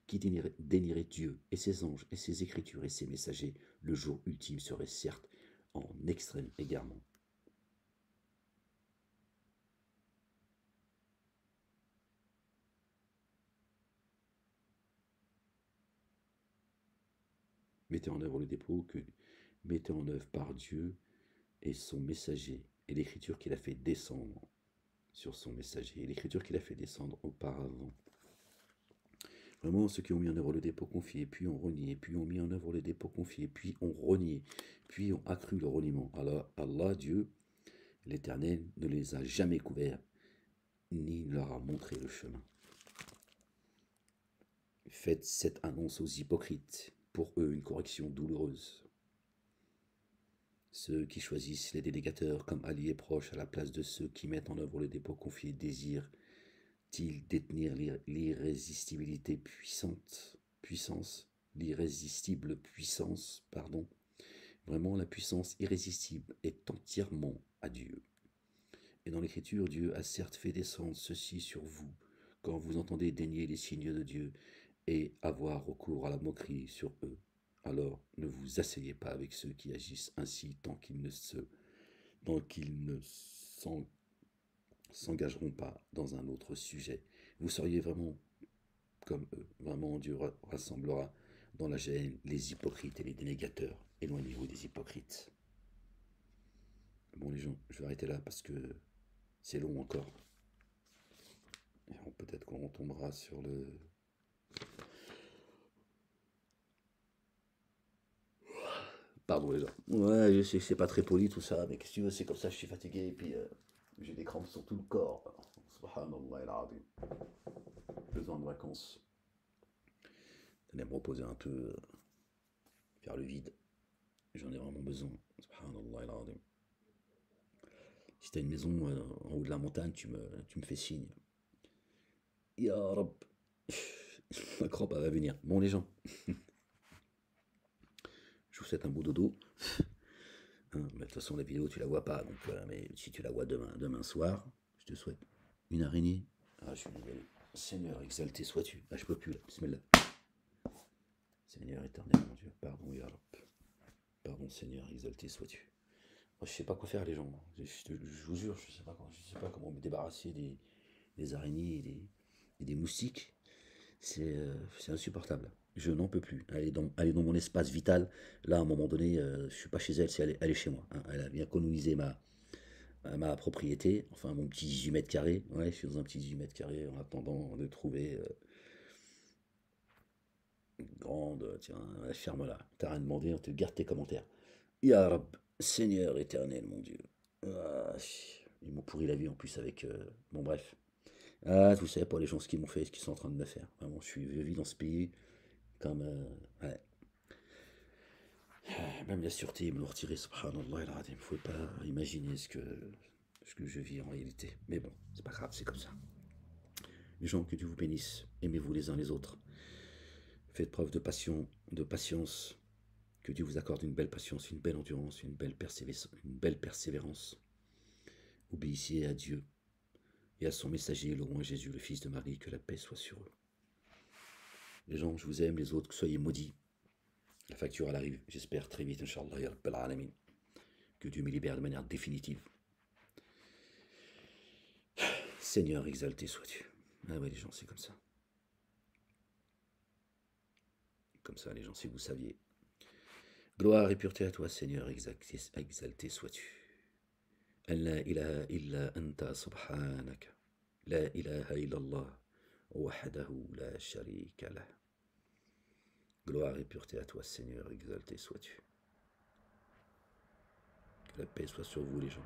qui dénierait Dieu et ses anges et ses écritures et ses messagers, le jour ultime serait certes en extrême égarement. Mettez en œuvre le dépôt que mettez en œuvre par Dieu et son messager, et l'écriture qu'il a fait descendre sur son messager, et l'écriture qu'il a fait descendre auparavant. Vraiment, ceux qui ont mis en œuvre le dépôt confié, puis ont renié, puis ont mis en œuvre le dépôt confié, puis ont renié, puis ont accru le reniement. Alors Allah, Dieu, l'Éternel, ne les a jamais couverts, ni ne leur a montré le chemin. Faites cette annonce aux hypocrites, pour eux une correction douloureuse. Ceux qui choisissent les délégateurs comme alliés proches à la place de ceux qui mettent en œuvre le dépôt confié désirent-ils détenir l'irrésistible puissance, Vraiment, la puissance irrésistible est entièrement à Dieu. Et dans l'Écriture, Dieu a certes fait descendre ceci sur vous, quand vous entendez dénier les signes de Dieu et avoir recours à la moquerie sur eux. Alors ne vous asseyez pas avec ceux qui agissent ainsi tant qu'ils ne s'engageront pas dans un autre sujet. Vous seriez vraiment comme eux. Vraiment, Dieu rassemblera dans la gêne les hypocrites et les dénégateurs. Éloignez-vous des hypocrites. Bon les gens, je vais arrêter là parce que c'est long encore. Peut-être qu'on retombera sur le... Pardon les gens. Ouais, je sais que c'est pas très poli tout ça, mais qu'est-ce que tu veux, c'est comme ça, je suis fatigué et puis j'ai des crampes sur tout le corps. Subhanallah al-azim. Besoin de vacances. D'aller me reposer un peu, faire le vide. J'en ai vraiment besoin. Subhanallah al-azim. Si t'as une maison en haut de la montagne, tu me fais signe. Ya Rab. La crampe va venir. Bon les gens. Je vous souhaite un beau dodo. Hein, mais de toute façon, la vidéo, tu la vois pas. Donc, mais si tu la vois demain soir, je te souhaite une araignée. Ah, je suis désolé. Seigneur, exalté sois-tu. Ah, je peux plus là. Bismillah. Seigneur éternel, mon Dieu. Pardon, Ya Rab. Pardon, Seigneur, exalté sois-tu. Moi, je sais pas quoi faire, les gens. Je vous jure, je sais pas comment me débarrasser des araignées et des moustiques. C'est insupportable. Je n'en peux plus. Elle est dans mon espace vital. Là, à un moment donné, je suis pas chez elle, elle est chez moi. Hein. Elle a bien colonisé ma propriété, enfin mon petit 18 mètres carrés. Ouais, je suis dans un petit 18 mètres carrés en attendant de trouver une grande. Tiens, ferme-la. T'as rien demandé, on te garde tes commentaires. Ya Rab, Seigneur éternel, mon Dieu. Ah, ils m'ont pourri la vie en plus avec. Bon, bref. Ah, vous savez pas les gens ce qu'ils m'ont fait, ce qu'ils sont en train de me faire. Vraiment, je vis dans ce pays comme. Ouais. Même la sûreté, ils me l'ont retiré, subhanallah, il ne faut pas imaginer ce que je vis en réalité. Mais bon, c'est pas grave, c'est comme ça. Les gens, que Dieu vous bénisse, aimez-vous les uns les autres. Faites preuve de passion, de patience. Que Dieu vous accorde une belle patience, une belle endurance, une belle persévérance. Obéissez à Dieu et à son messager, le roi Jésus, le fils de Marie, que la paix soit sur eux. Les gens, je vous aime, les autres, soyez maudits. La facture, elle arrive, j'espère, très vite, Inch'Allah, ya Rabbal Alamin. Que Dieu me libère de manière définitive. Seigneur, exalté sois-tu. Ah ouais, les gens, c'est comme ça. Comme ça, les gens, si vous saviez. Gloire et pureté à toi, Seigneur, exalté sois-tu. La ilaha illa anta subhanaka. La ilaha illallah. Wahdahu la sharika lah. Gloire et pureté à toi, Seigneur, exalté sois-tu. Que la paix soit sur vous, les gens.